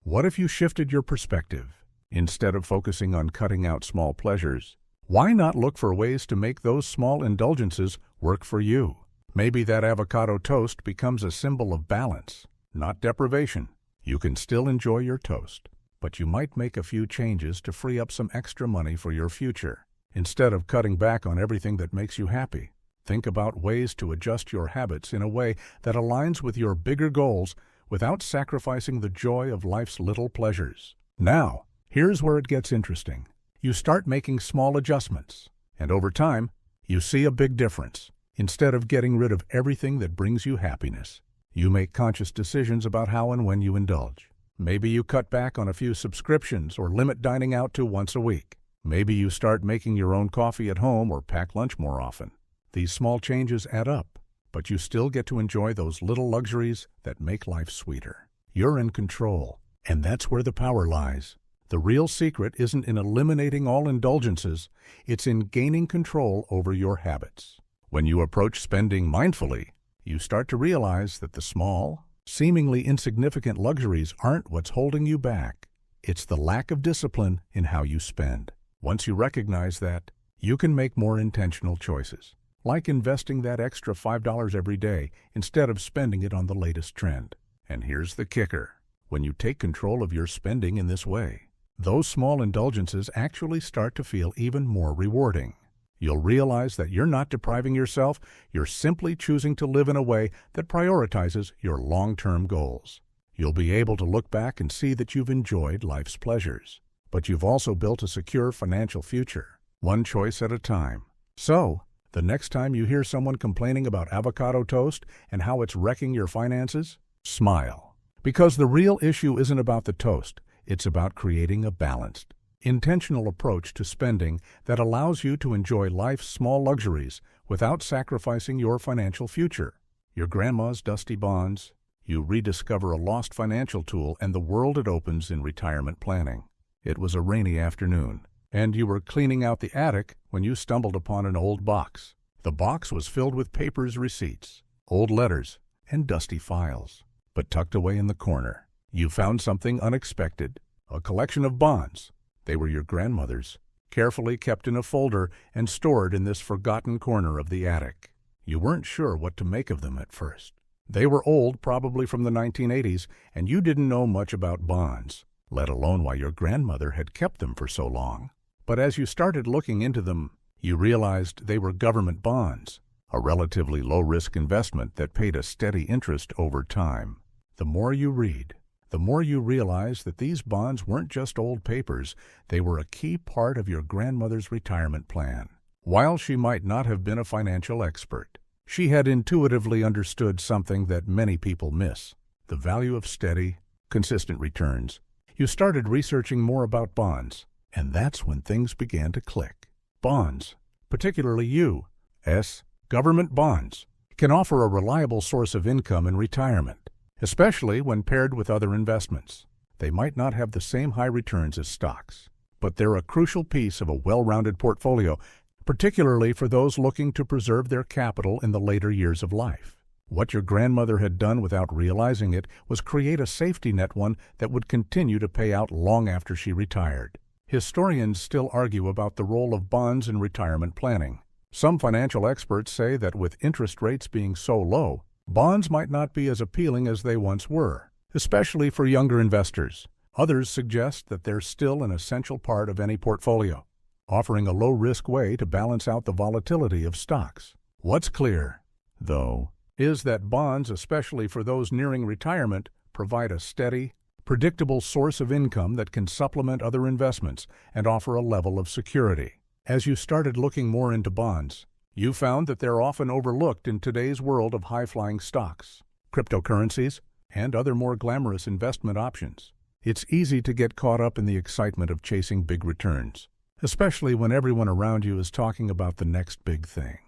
What if you shifted your perspective? Instead of focusing on cutting out small pleasures, why not look for ways to make those small indulgences work for you? Maybe that avocado toast becomes a symbol of balance, not deprivation. You can still enjoy your toast, but you might make a few changes to free up some extra money for your future. Instead of cutting back on everything that makes you happy, think about ways to adjust your habits in a way that aligns with your bigger goals without sacrificing the joy of life's little pleasures. Now, here's where it gets interesting. You start making small adjustments, and over time, you see a big difference. Instead of getting rid of everything that brings you happiness, you make conscious decisions about how and when you indulge. Maybe you cut back on a few subscriptions or limit dining out to once a week. Maybe you start making your own coffee at home or pack lunch more often. These small changes add up, but you still get to enjoy those little luxuries that make life sweeter. You're in control, and that's where the power lies. The real secret isn't in eliminating all indulgences, it's in gaining control over your habits. When you approach spending mindfully, you start to realize that the small, seemingly insignificant luxuries aren't what's holding you back. It's the lack of discipline in how you spend. Once you recognize that, you can make more intentional choices, like investing that extra $5 every day instead of spending it on the latest trend. And here's the kicker. When you take control of your spending in this way, those small indulgences actually start to feel even more rewarding. You'll realize that you're not depriving yourself, you're simply choosing to live in a way that prioritizes your long-term goals. You'll be able to look back and see that you've enjoyed life's pleasures. But you've also built a secure financial future, one choice at a time. So, the next time you hear someone complaining about avocado toast and how it's wrecking your finances, smile. Because the real issue isn't about the toast, it's about creating a balanced, intentional approach to spending that allows you to enjoy life's small luxuries without sacrificing your financial future. Your grandma's dusty bonds, you rediscover a lost financial tool and the world it opens in retirement planning. It was a rainy afternoon, and you were cleaning out the attic when you stumbled upon an old box. The box was filled with papers, receipts, old letters, and dusty files. But tucked away in the corner, you found something unexpected, a collection of bonds. They were your grandmother's, carefully kept in a folder and stored in this forgotten corner of the attic. You weren't sure what to make of them at first. They were old, probably from the 1980s, and you didn't know much about bonds, let alone why your grandmother had kept them for so long. But as you started looking into them, you realized they were government bonds, a relatively low-risk investment that paid a steady interest over time. The more you read, the more you realize that these bonds weren't just old papers, they were a key part of your grandmother's retirement plan. While she might not have been a financial expert, she had intuitively understood something that many people miss: the value of steady, consistent returns. You started researching more about bonds, and that's when things began to click. Bonds, particularly U.S. government bonds, can offer a reliable source of income in retirement, especially when paired with other investments. They might not have the same high returns as stocks, but they're a crucial piece of a well-rounded portfolio, particularly for those looking to preserve their capital in the later years of life. What your grandmother had done without realizing it was create a safety net, one that would continue to pay out long after she retired. Historians still argue about the role of bonds in retirement planning. Some financial experts say that with interest rates being so low, bonds might not be as appealing as they once were, especially for younger investors. Others suggest that they're still an essential part of any portfolio, offering a low-risk way to balance out the volatility of stocks. What's clear, though, is that bonds, especially for those nearing retirement, provide a steady, predictable source of income that can supplement other investments and offer a level of security. As you started looking more into bonds, you found that they're often overlooked in today's world of high-flying stocks, cryptocurrencies, and other more glamorous investment options. It's easy to get caught up in the excitement of chasing big returns, especially when everyone around you is talking about the next big thing.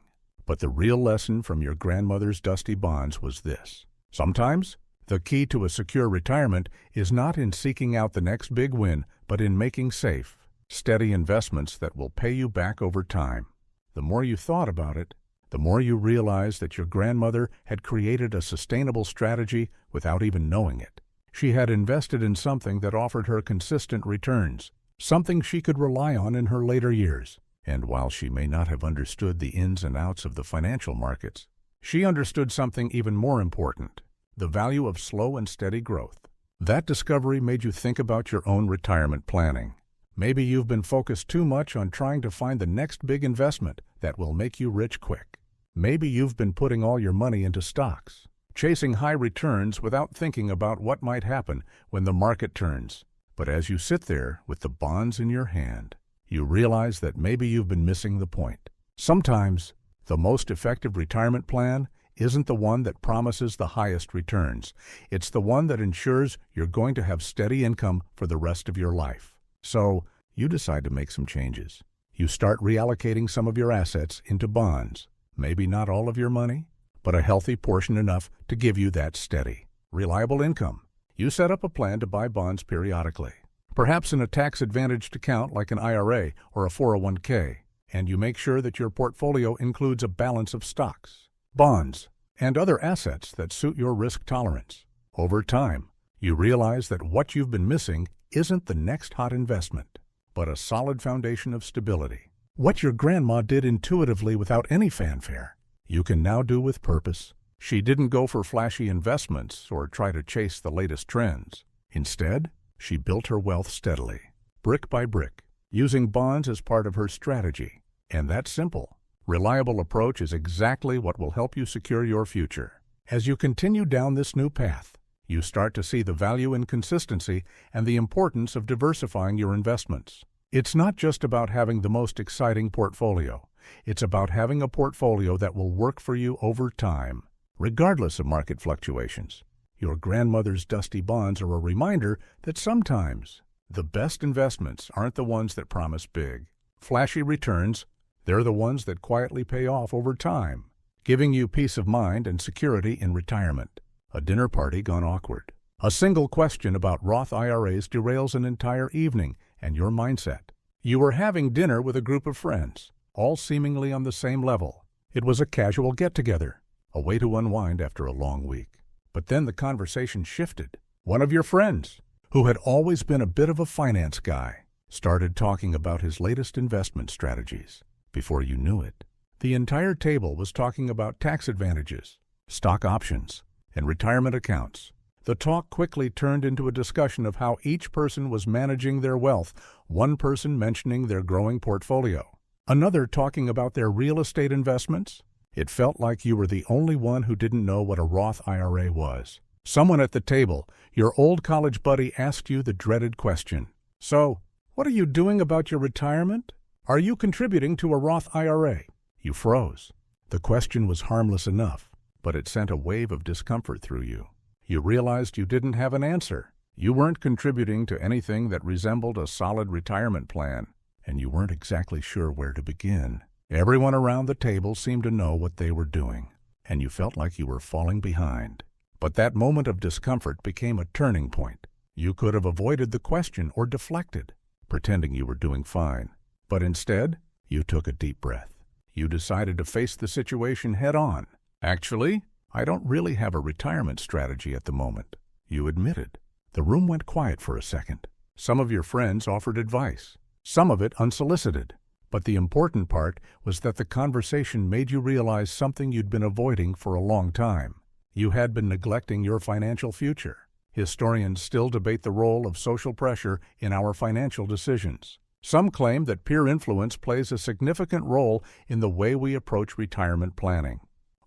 But the real lesson from your grandmother's dusty bonds was this: sometimes the key to a secure retirement is not in seeking out the next big win, but in making safe, steady investments that will pay you back over time. The more you thought about it, the more you realized that your grandmother had created a sustainable strategy without even knowing it. She had invested in something that offered her consistent returns, something she could rely on in her later years. And while she may not have understood the ins and outs of the financial markets, she understood something even more important: the value of slow and steady growth. That discovery made you think about your own retirement planning. Maybe you've been focused too much on trying to find the next big investment that will make you rich quick. Maybe you've been putting all your money into stocks, chasing high returns without thinking about what might happen when the market turns. But as you sit there with the bonds in your hand, you realize that maybe you've been missing the point. Sometimes, the most effective retirement plan isn't the one that promises the highest returns. It's the one that ensures you're going to have steady income for the rest of your life. So, you decide to make some changes. You start reallocating some of your assets into bonds. Maybe not all of your money, but a healthy portion enough to give you that steady, reliable income. You set up a plan to buy bonds periodically, perhaps in a tax-advantaged account like an IRA or a 401k, and you make sure that your portfolio includes a balance of stocks, bonds, and other assets that suit your risk tolerance. Over time, you realize that what you've been missing isn't the next hot investment, but a solid foundation of stability. What your grandma did intuitively without any fanfare, you can now do with purpose. She didn't go for flashy investments or try to chase the latest trends. Instead, she built her wealth steadily, brick by brick, using bonds as part of her strategy. And that simple, reliable approach is exactly what will help you secure your future. As you continue down this new path, You start to see the value in consistency and the importance of diversifying your investments. It's not just about having the most exciting portfolio. It's about having a portfolio that will work for you over time, regardless of market fluctuations. Your grandmother's dusty bonds are a reminder that sometimes the best investments aren't the ones that promise big, flashy returns. They're the ones that quietly pay off over time, giving you peace of mind and security in retirement. A dinner party gone awkward. A single question about Roth IRAs derails an entire evening and your mindset. You were having dinner with a group of friends, all seemingly on the same level. It was a casual get-together, a way to unwind after a long week. But then the conversation shifted. One of your friends, who had always been a bit of a finance guy, started talking about his latest investment strategies. Before you knew it, the entire table was talking about tax advantages, stock options, and retirement accounts. The talk quickly turned into a discussion of how each person was managing their wealth, one person mentioning their growing portfolio, another talking about their real estate investments. It felt like you were the only one who didn't know what a Roth IRA was. Someone at the table, your old college buddy, asked you the dreaded question. So, what are you doing about your retirement? Are you contributing to a Roth IRA? You froze. The question was harmless enough, but it sent a wave of discomfort through you. You realized you didn't have an answer. You weren't contributing to anything that resembled a solid retirement plan, and you weren't exactly sure where to begin. Everyone around the table seemed to know what they were doing, and you felt like you were falling behind. But that moment of discomfort became a turning point. You could have avoided the question or deflected, pretending you were doing fine. But instead, you took a deep breath. You decided to face the situation head on. Actually, I don't really have a retirement strategy at the moment, you admitted. The room went quiet for a second. Some of your friends offered advice, some of it unsolicited. But the important part was that the conversation made you realize something you'd been avoiding for a long time. You had been neglecting your financial future. Historians still debate the role of social pressure in our financial decisions. Some claim that peer influence plays a significant role in the way we approach retirement planning,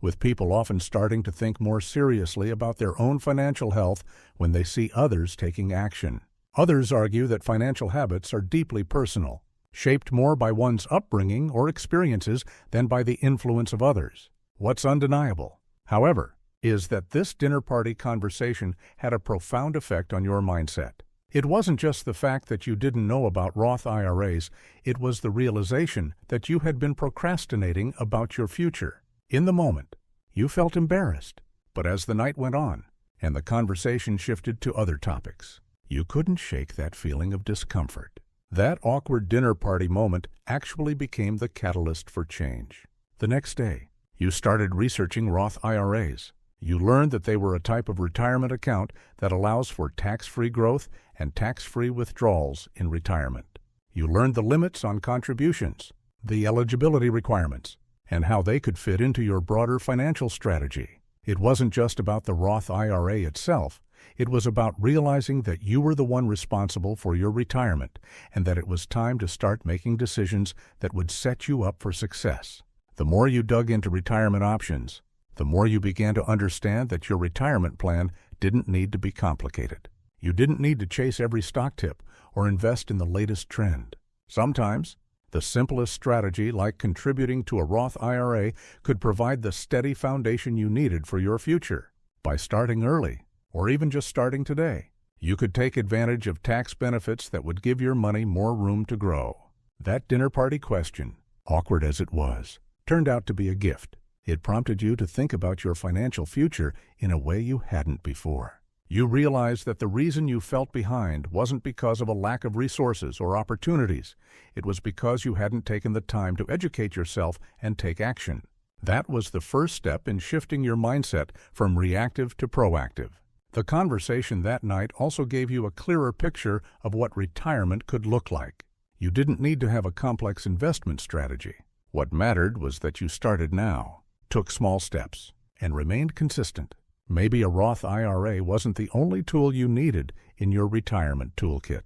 with people often starting to think more seriously about their own financial health when they see others taking action. Others argue that financial habits are deeply personal, shaped more by one's upbringing or experiences than by the influence of others. What's undeniable, however, is that this dinner party conversation had a profound effect on your mindset. It wasn't just the fact that you didn't know about Roth IRAs, it was the realization that you had been procrastinating about your future. In the moment, you felt embarrassed, but as the night went on and the conversation shifted to other topics, you couldn't shake that feeling of discomfort. That awkward dinner party moment actually became the catalyst for change. The next day, you started researching Roth IRAs. You learned that they were a type of retirement account that allows for tax-free growth and tax-free withdrawals in retirement. You learned the limits on contributions, the eligibility requirements, and how they could fit into your broader financial strategy. It wasn't just about the Roth IRA itself. It was about realizing that you were the one responsible for your retirement and that it was time to start making decisions that would set you up for success. The more you dug into retirement options, the more you began to understand that your retirement plan didn't need to be complicated. You didn't need to chase every stock tip or invest in the latest trend. Sometimes, the simplest strategy, like contributing to a Roth IRA, could provide the steady foundation you needed for your future. By starting early, or even just starting today, you could take advantage of tax benefits that would give your money more room to grow. That dinner party question, awkward as it was, turned out to be a gift. It prompted you to think about your financial future in a way you hadn't before. You realized that the reason you felt behind wasn't because of a lack of resources or opportunities. It was because you hadn't taken the time to educate yourself and take action. That was the first step in shifting your mindset from reactive to proactive. The conversation that night also gave you a clearer picture of what retirement could look like. You didn't need to have a complex investment strategy. What mattered was that you started now, took small steps, and remained consistent. Maybe a Roth IRA wasn't the only tool you needed in your retirement toolkit,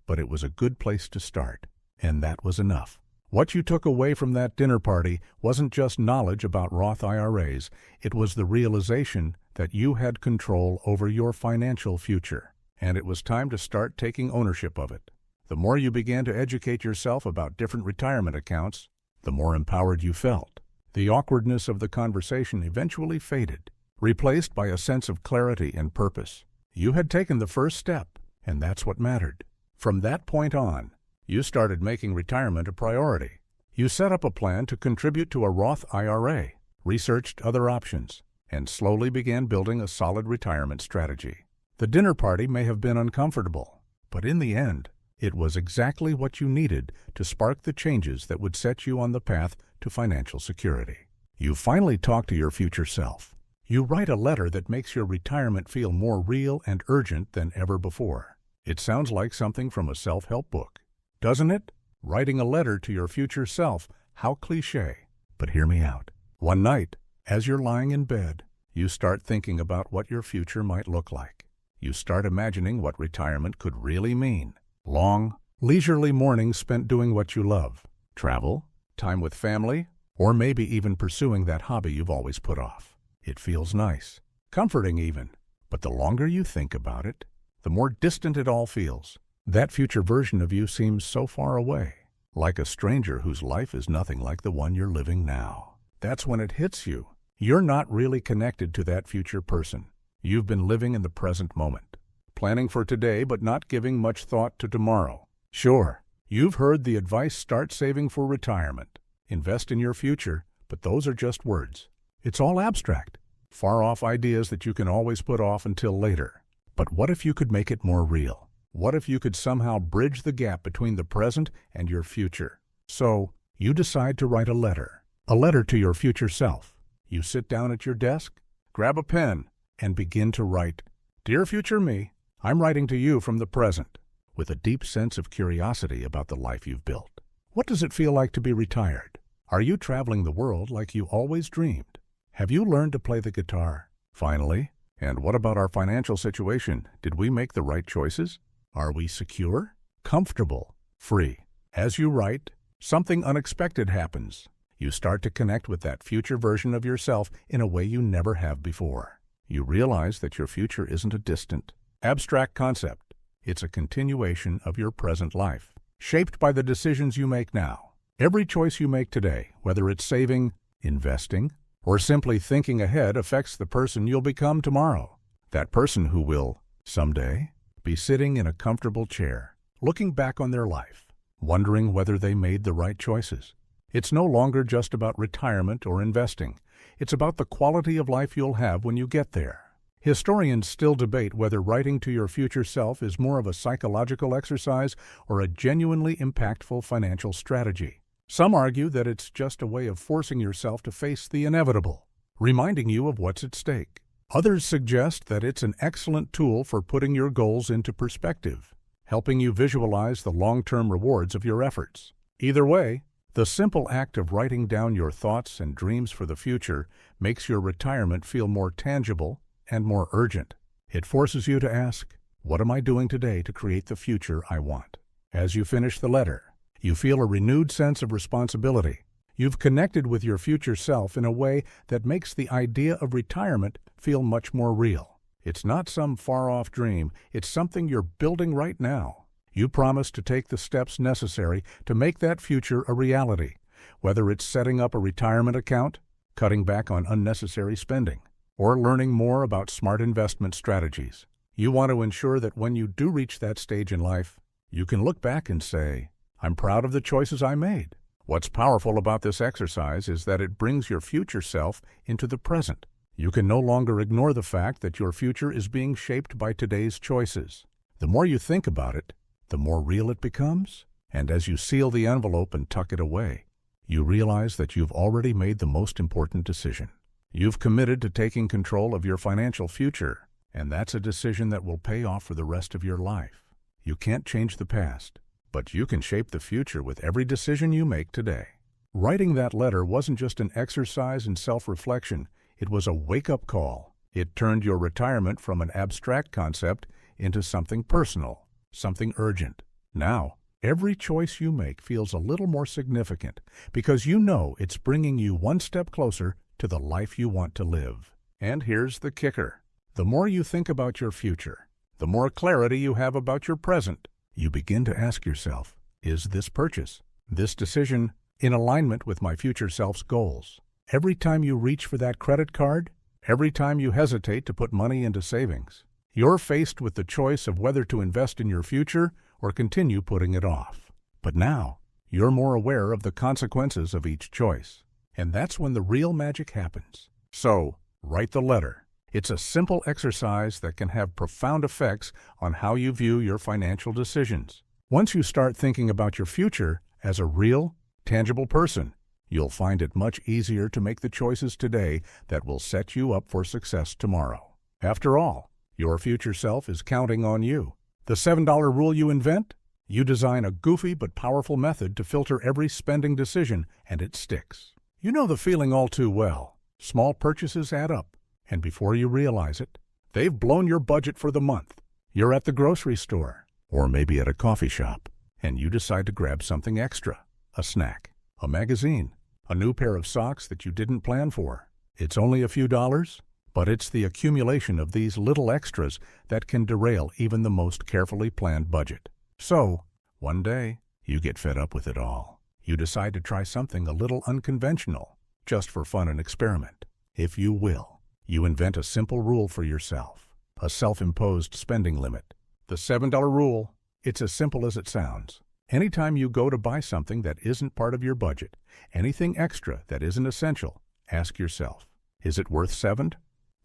but it was a good place to start, and that was enough. What you took away from that dinner party wasn't just knowledge about Roth IRAs, it was the realization that you had control over your financial future, and it was time to start taking ownership of it. The more you began to educate yourself about different retirement accounts, the more empowered you felt. The awkwardness of the conversation eventually faded, replaced by a sense of clarity and purpose. You had taken the first step, and that's what mattered. From that point on, you started making retirement a priority. You set up a plan to contribute to a Roth IRA, researched other options, and slowly began building a solid retirement strategy. The dinner party may have been uncomfortable, but in the end, it was exactly what you needed to spark the changes that would set you on the path to financial security. You finally talk to your future self. You write a letter that makes your retirement feel more real and urgent than ever before. It sounds like something from a self-help book, doesn't it? Writing a letter to your future self, how cliché. But hear me out. One night, as you're lying in bed, you start thinking about what your future might look like. You start imagining what retirement could really mean. Long, leisurely mornings spent doing what you love. Travel, time with family, or maybe even pursuing that hobby you've always put off. It feels nice, comforting even. But the longer you think about it, the more distant it all feels. That future version of you seems so far away, like a stranger whose life is nothing like the one you're living now. That's when it hits you. You're not really connected to that future person. You've been living in the present moment, planning for today but not giving much thought to tomorrow. Sure, you've heard the advice: start saving for retirement, invest in your future, but those are just words. It's all abstract, far-off ideas that you can always put off until later. But what if you could make it more real? What if you could somehow bridge the gap between the present and your future? So, you decide to write a letter to your future self. You sit down at your desk, grab a pen, and begin to write. Dear future me, I'm writing to you from the present, with a deep sense of curiosity about the life you've built. What does it feel like to be retired? Are you traveling the world like you always dreamed? Have you learned to play the guitar? Finally, and what about our financial situation? Did we make the right choices? Are we secure, comfortable, free? As you write, something unexpected happens. You start to connect with that future version of yourself in a way you never have before. You realize that your future isn't a distant, abstract concept. It's a continuation of your present life, shaped by the decisions you make now. Every choice you make today, whether it's saving, investing, or simply thinking ahead, affects the person you'll become tomorrow. That person who will, someday, be sitting in a comfortable chair, looking back on their life, wondering whether they made the right choices. It's no longer just about retirement or investing. It's about the quality of life you'll have when you get there. Historians still debate whether writing to your future self is more of a psychological exercise or a genuinely impactful financial strategy. Some argue that it's just a way of forcing yourself to face the inevitable, reminding you of what's at stake. Others suggest that it's an excellent tool for putting your goals into perspective, helping you visualize the long-term rewards of your efforts. Either way, the simple act of writing down your thoughts and dreams for the future makes your retirement feel more tangible and more urgent. It forces you to ask, what am I doing today to create the future I want? As you finish the letter, you feel a renewed sense of responsibility. You've connected with your future self in a way that makes the idea of retirement feel much more real. It's not some far-off dream, it's something you're building right now. You promise to take the steps necessary to make that future a reality, whether it's setting up a retirement account, cutting back on unnecessary spending, or learning more about smart investment strategies. You want to ensure that when you do reach that stage in life, you can look back and say, I'm proud of the choices I made. What's powerful about this exercise is that it brings your future self into the present. You can no longer ignore the fact that your future is being shaped by today's choices. The more you think about it, the more real it becomes, and as you seal the envelope and tuck it away, you realize that you've already made the most important decision. You've committed to taking control of your financial future, and that's a decision that will pay off for the rest of your life. You can't change the past, but you can shape the future with every decision you make today. Writing that letter wasn't just an exercise in self-reflection, it was a wake-up call. It turned your retirement from an abstract concept into something personal, something urgent. Now, every choice you make feels a little more significant because you know it's bringing you one step closer to the life you want to live. And here's the kicker. The more you think about your future, the more clarity you have about your present. You begin to ask yourself, is this purchase, this decision, in alignment with my future self's goals? Every time you reach for that credit card, every time you hesitate to put money into savings, you're faced with the choice of whether to invest in your future or continue putting it off. But now, you're more aware of the consequences of each choice. And that's when the real magic happens. So, write the letter. It's a simple exercise that can have profound effects on how you view your financial decisions. Once you start thinking about your future as a real, tangible person, you'll find it much easier to make the choices today that will set you up for success tomorrow. After all, your future self is counting on you. The $7 rule you invent? You design a goofy but powerful method to filter every spending decision, and it sticks. You know the feeling all too well. Small purchases add up, and before you realize it, they've blown your budget for the month. You're at the grocery store, or maybe at a coffee shop, and you decide to grab something extra, a snack, a magazine, a new pair of socks that you didn't plan for. It's only a few dollars, but it's the accumulation of these little extras that can derail even the most carefully planned budget. So, one day, you get fed up with it all. You decide to try something a little unconventional, just for fun and experiment. If you will, you invent a simple rule for yourself, a self-imposed spending limit. The $7 rule, it's as simple as it sounds. Anytime you go to buy something that isn't part of your budget, anything extra that isn't essential, ask yourself, is it worth $7?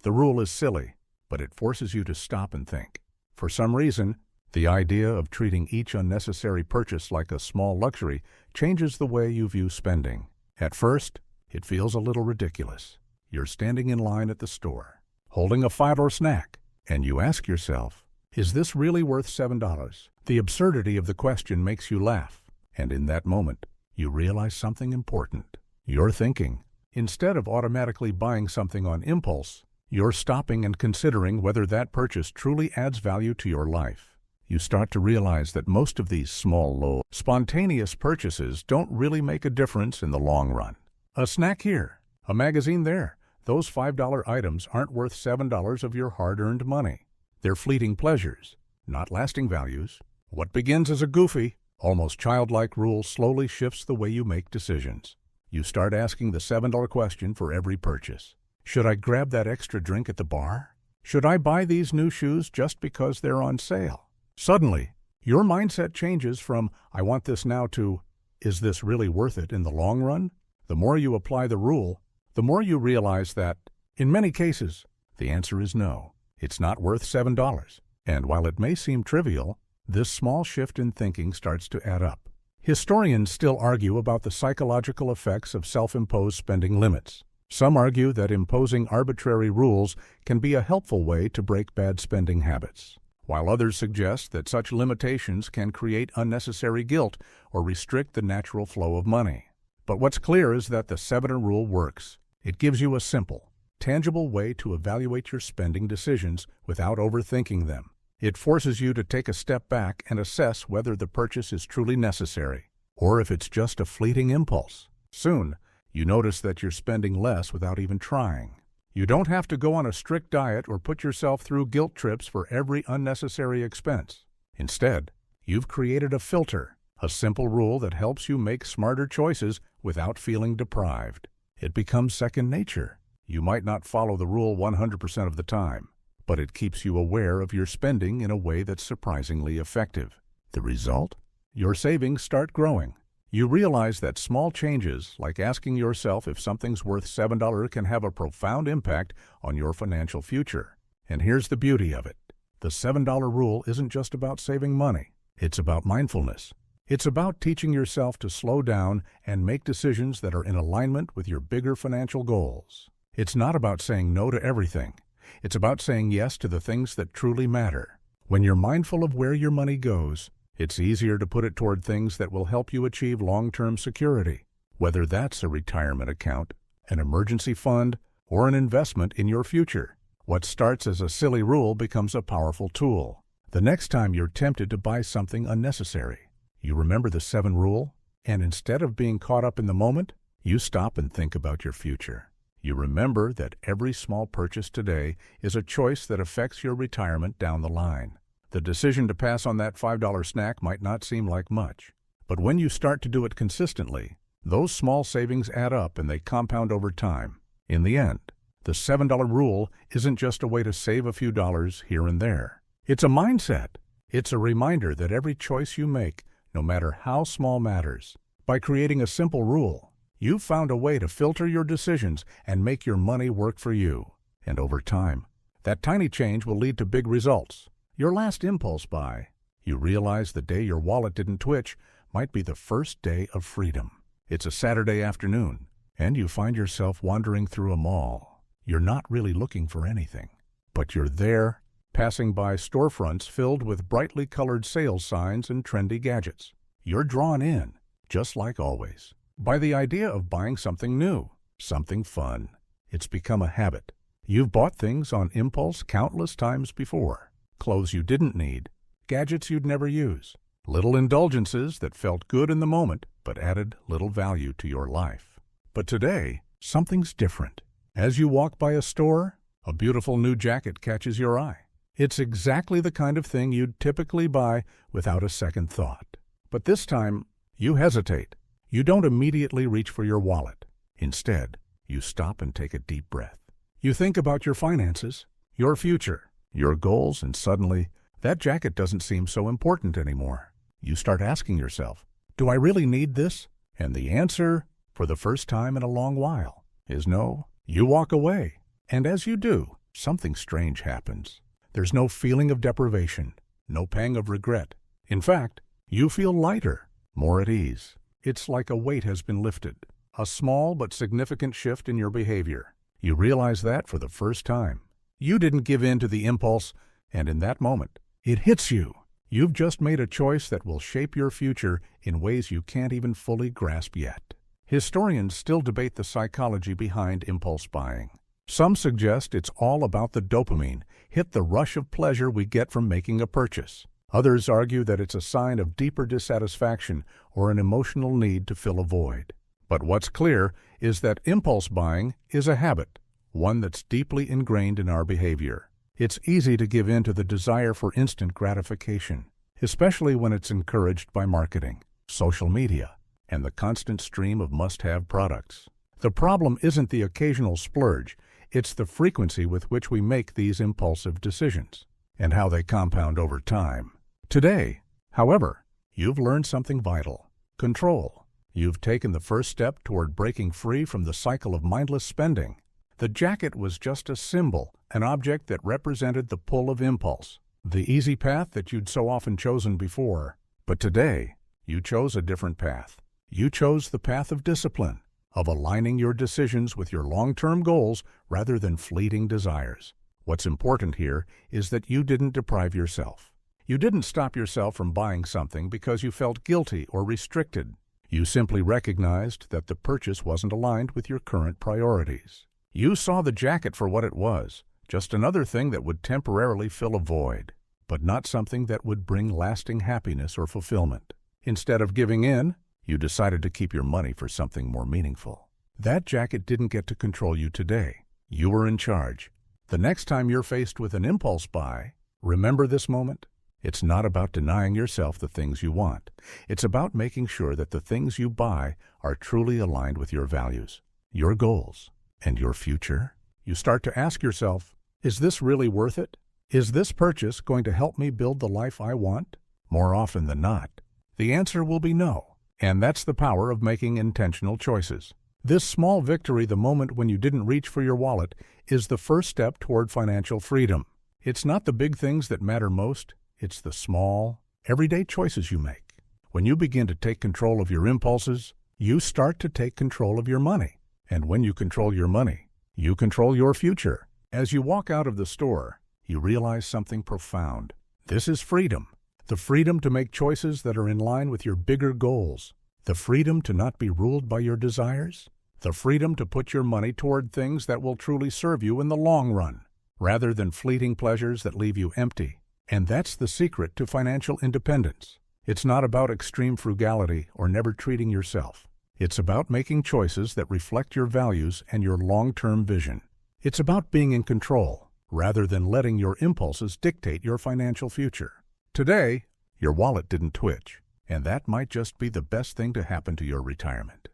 The rule is silly, but it forces you to stop and think. For some reason, the idea of treating each unnecessary purchase like a small luxury changes the way you view spending. At first, it feels a little ridiculous. You're standing in line at the store, holding a $5 snack, and you ask yourself, is this really worth $7? The absurdity of the question makes you laugh, and in that moment, you realize something important. You're thinking. Instead of automatically buying something on impulse, you're stopping and considering whether that purchase truly adds value to your life. You start to realize that most of these small, low, spontaneous purchases don't really make a difference in the long run. A snack here, a magazine there. Those $5 items aren't worth $7 of your hard-earned money. They're fleeting pleasures, not lasting values. What begins as a goofy, almost childlike rule slowly shifts the way you make decisions. You start asking the $7 question for every purchase. Should I grab that extra drink at the bar? Should I buy these new shoes just because they're on sale? Suddenly, your mindset changes from, I want this now, to, is this really worth it in the long run? The more you apply the rule, the more you realize that, in many cases, the answer is no. It's not worth $7. And while it may seem trivial, this small shift in thinking starts to add up. Historians still argue about the psychological effects of self-imposed spending limits. Some argue that imposing arbitrary rules can be a helpful way to break bad spending habits, while others suggest that such limitations can create unnecessary guilt or restrict the natural flow of money. But what's clear is that the $7 rule works. It gives you a simple, tangible way to evaluate your spending decisions without overthinking them. It forces you to take a step back and assess whether the purchase is truly necessary, or if it's just a fleeting impulse. Soon, you notice that you're spending less without even trying. You don't have to go on a strict diet or put yourself through guilt trips for every unnecessary expense. Instead, you've created a filter, a simple rule that helps you make smarter choices without feeling deprived. It becomes second nature. You might not follow the rule 100% of the time, but it keeps you aware of your spending in a way that's surprisingly effective. The result? Your savings start growing. You realize that small changes, like asking yourself if something's worth $7, can have a profound impact on your financial future. And here's the beauty of it. The $7 rule isn't just about saving money. It's about mindfulness. It's about teaching yourself to slow down and make decisions that are in alignment with your bigger financial goals. It's not about saying no to everything. It's about saying yes to the things that truly matter. When you're mindful of where your money goes, it's easier to put it toward things that will help you achieve long-term security, whether that's a retirement account, an emergency fund, or an investment in your future. What starts as a silly rule becomes a powerful tool. The next time you're tempted to buy something unnecessary, you remember the 7 rule, and instead of being caught up in the moment, you stop and think about your future. You remember that every small purchase today is a choice that affects your retirement down the line. The decision to pass on that $5 snack might not seem like much, but when you start to do it consistently, those small savings add up and they compound over time. In the end, the $7 rule isn't just a way to save a few dollars here and there. It's a mindset. It's a reminder that every choice you make, no matter how small, matters. By creating a simple rule, you've found a way to filter your decisions and make your money work for you. And over time, that tiny change will lead to big results. Your last impulse buy, you realize the day your wallet didn't twitch, might be the first day of freedom. It's a Saturday afternoon, and you find yourself wandering through a mall. You're not really looking for anything, but you're there, passing by storefronts filled with brightly colored sales signs and trendy gadgets. You're drawn in, just like always, by the idea of buying something new, something fun. It's become a habit. You've bought things on impulse countless times before. Clothes you didn't need, gadgets you'd never use, little indulgences that felt good in the moment but added little value to your life. But today, something's different. As you walk by a store, a beautiful new jacket catches your eye. It's exactly the kind of thing you'd typically buy without a second thought. But this time, you hesitate. You don't immediately reach for your wallet. Instead, you stop and take a deep breath. You think about your finances, your future, your goals, and suddenly, that jacket doesn't seem so important anymore. You start asking yourself, do I really need this? And the answer, for the first time in a long while, is no. You walk away, and as you do, something strange happens. There's no feeling of deprivation, no pang of regret. In fact, you feel lighter, more at ease. It's like a weight has been lifted, a small but significant shift in your behavior. You realize that for the first time. You didn't give in to the impulse, and in that moment, it hits you. You've just made a choice that will shape your future in ways you can't even fully grasp yet. Historians still debate the psychology behind impulse buying. Some suggest it's all about the dopamine, hit the rush of pleasure we get from making a purchase. Others argue that it's a sign of deeper dissatisfaction or an emotional need to fill a void. But what's clear is that impulse buying is a habit, one that's deeply ingrained in our behavior. It's easy to give in to the desire for instant gratification, especially when it's encouraged by marketing, social media, and the constant stream of must-have products. The problem isn't the occasional splurge, it's the frequency with which we make these impulsive decisions, and how they compound over time. Today, however, you've learned something vital: control. You've taken the first step toward breaking free from the cycle of mindless spending. The jacket was just a symbol, an object that represented the pull of impulse, the easy path that you'd so often chosen before. But today, you chose a different path. You chose the path of discipline, of aligning your decisions with your long-term goals rather than fleeting desires. What's important here is that you didn't deprive yourself. You didn't stop yourself from buying something because you felt guilty or restricted. You simply recognized that the purchase wasn't aligned with your current priorities. You saw the jacket for what it was, just another thing that would temporarily fill a void, but not something that would bring lasting happiness or fulfillment. Instead of giving in, you decided to keep your money for something more meaningful. That jacket didn't get to control you today. You were in charge. The next time you're faced with an impulse buy, remember this moment. It's not about denying yourself the things you want. It's about making sure that the things you buy are truly aligned with your values, your goals, and your future. You start to ask yourself, is this really worth it? Is this purchase going to help me build the life I want? More often than not, the answer will be no. And that's the power of making intentional choices. This small victory, the moment when you didn't reach for your wallet, is the first step toward financial freedom. It's not the big things that matter most. It's the small, everyday choices you make. When you begin to take control of your impulses, you start to take control of your money. And when you control your money, you control your future. As you walk out of the store, you realize something profound. This is freedom. The freedom to make choices that are in line with your bigger goals. The freedom to not be ruled by your desires. The freedom to put your money toward things that will truly serve you in the long run, rather than fleeting pleasures that leave you empty. And that's the secret to financial independence. It's not about extreme frugality or never treating yourself. It's about making choices that reflect your values and your long-term vision. It's about being in control, rather than letting your impulses dictate your financial future. Today, your wallet didn't twitch, and that might just be the best thing to happen to your retirement.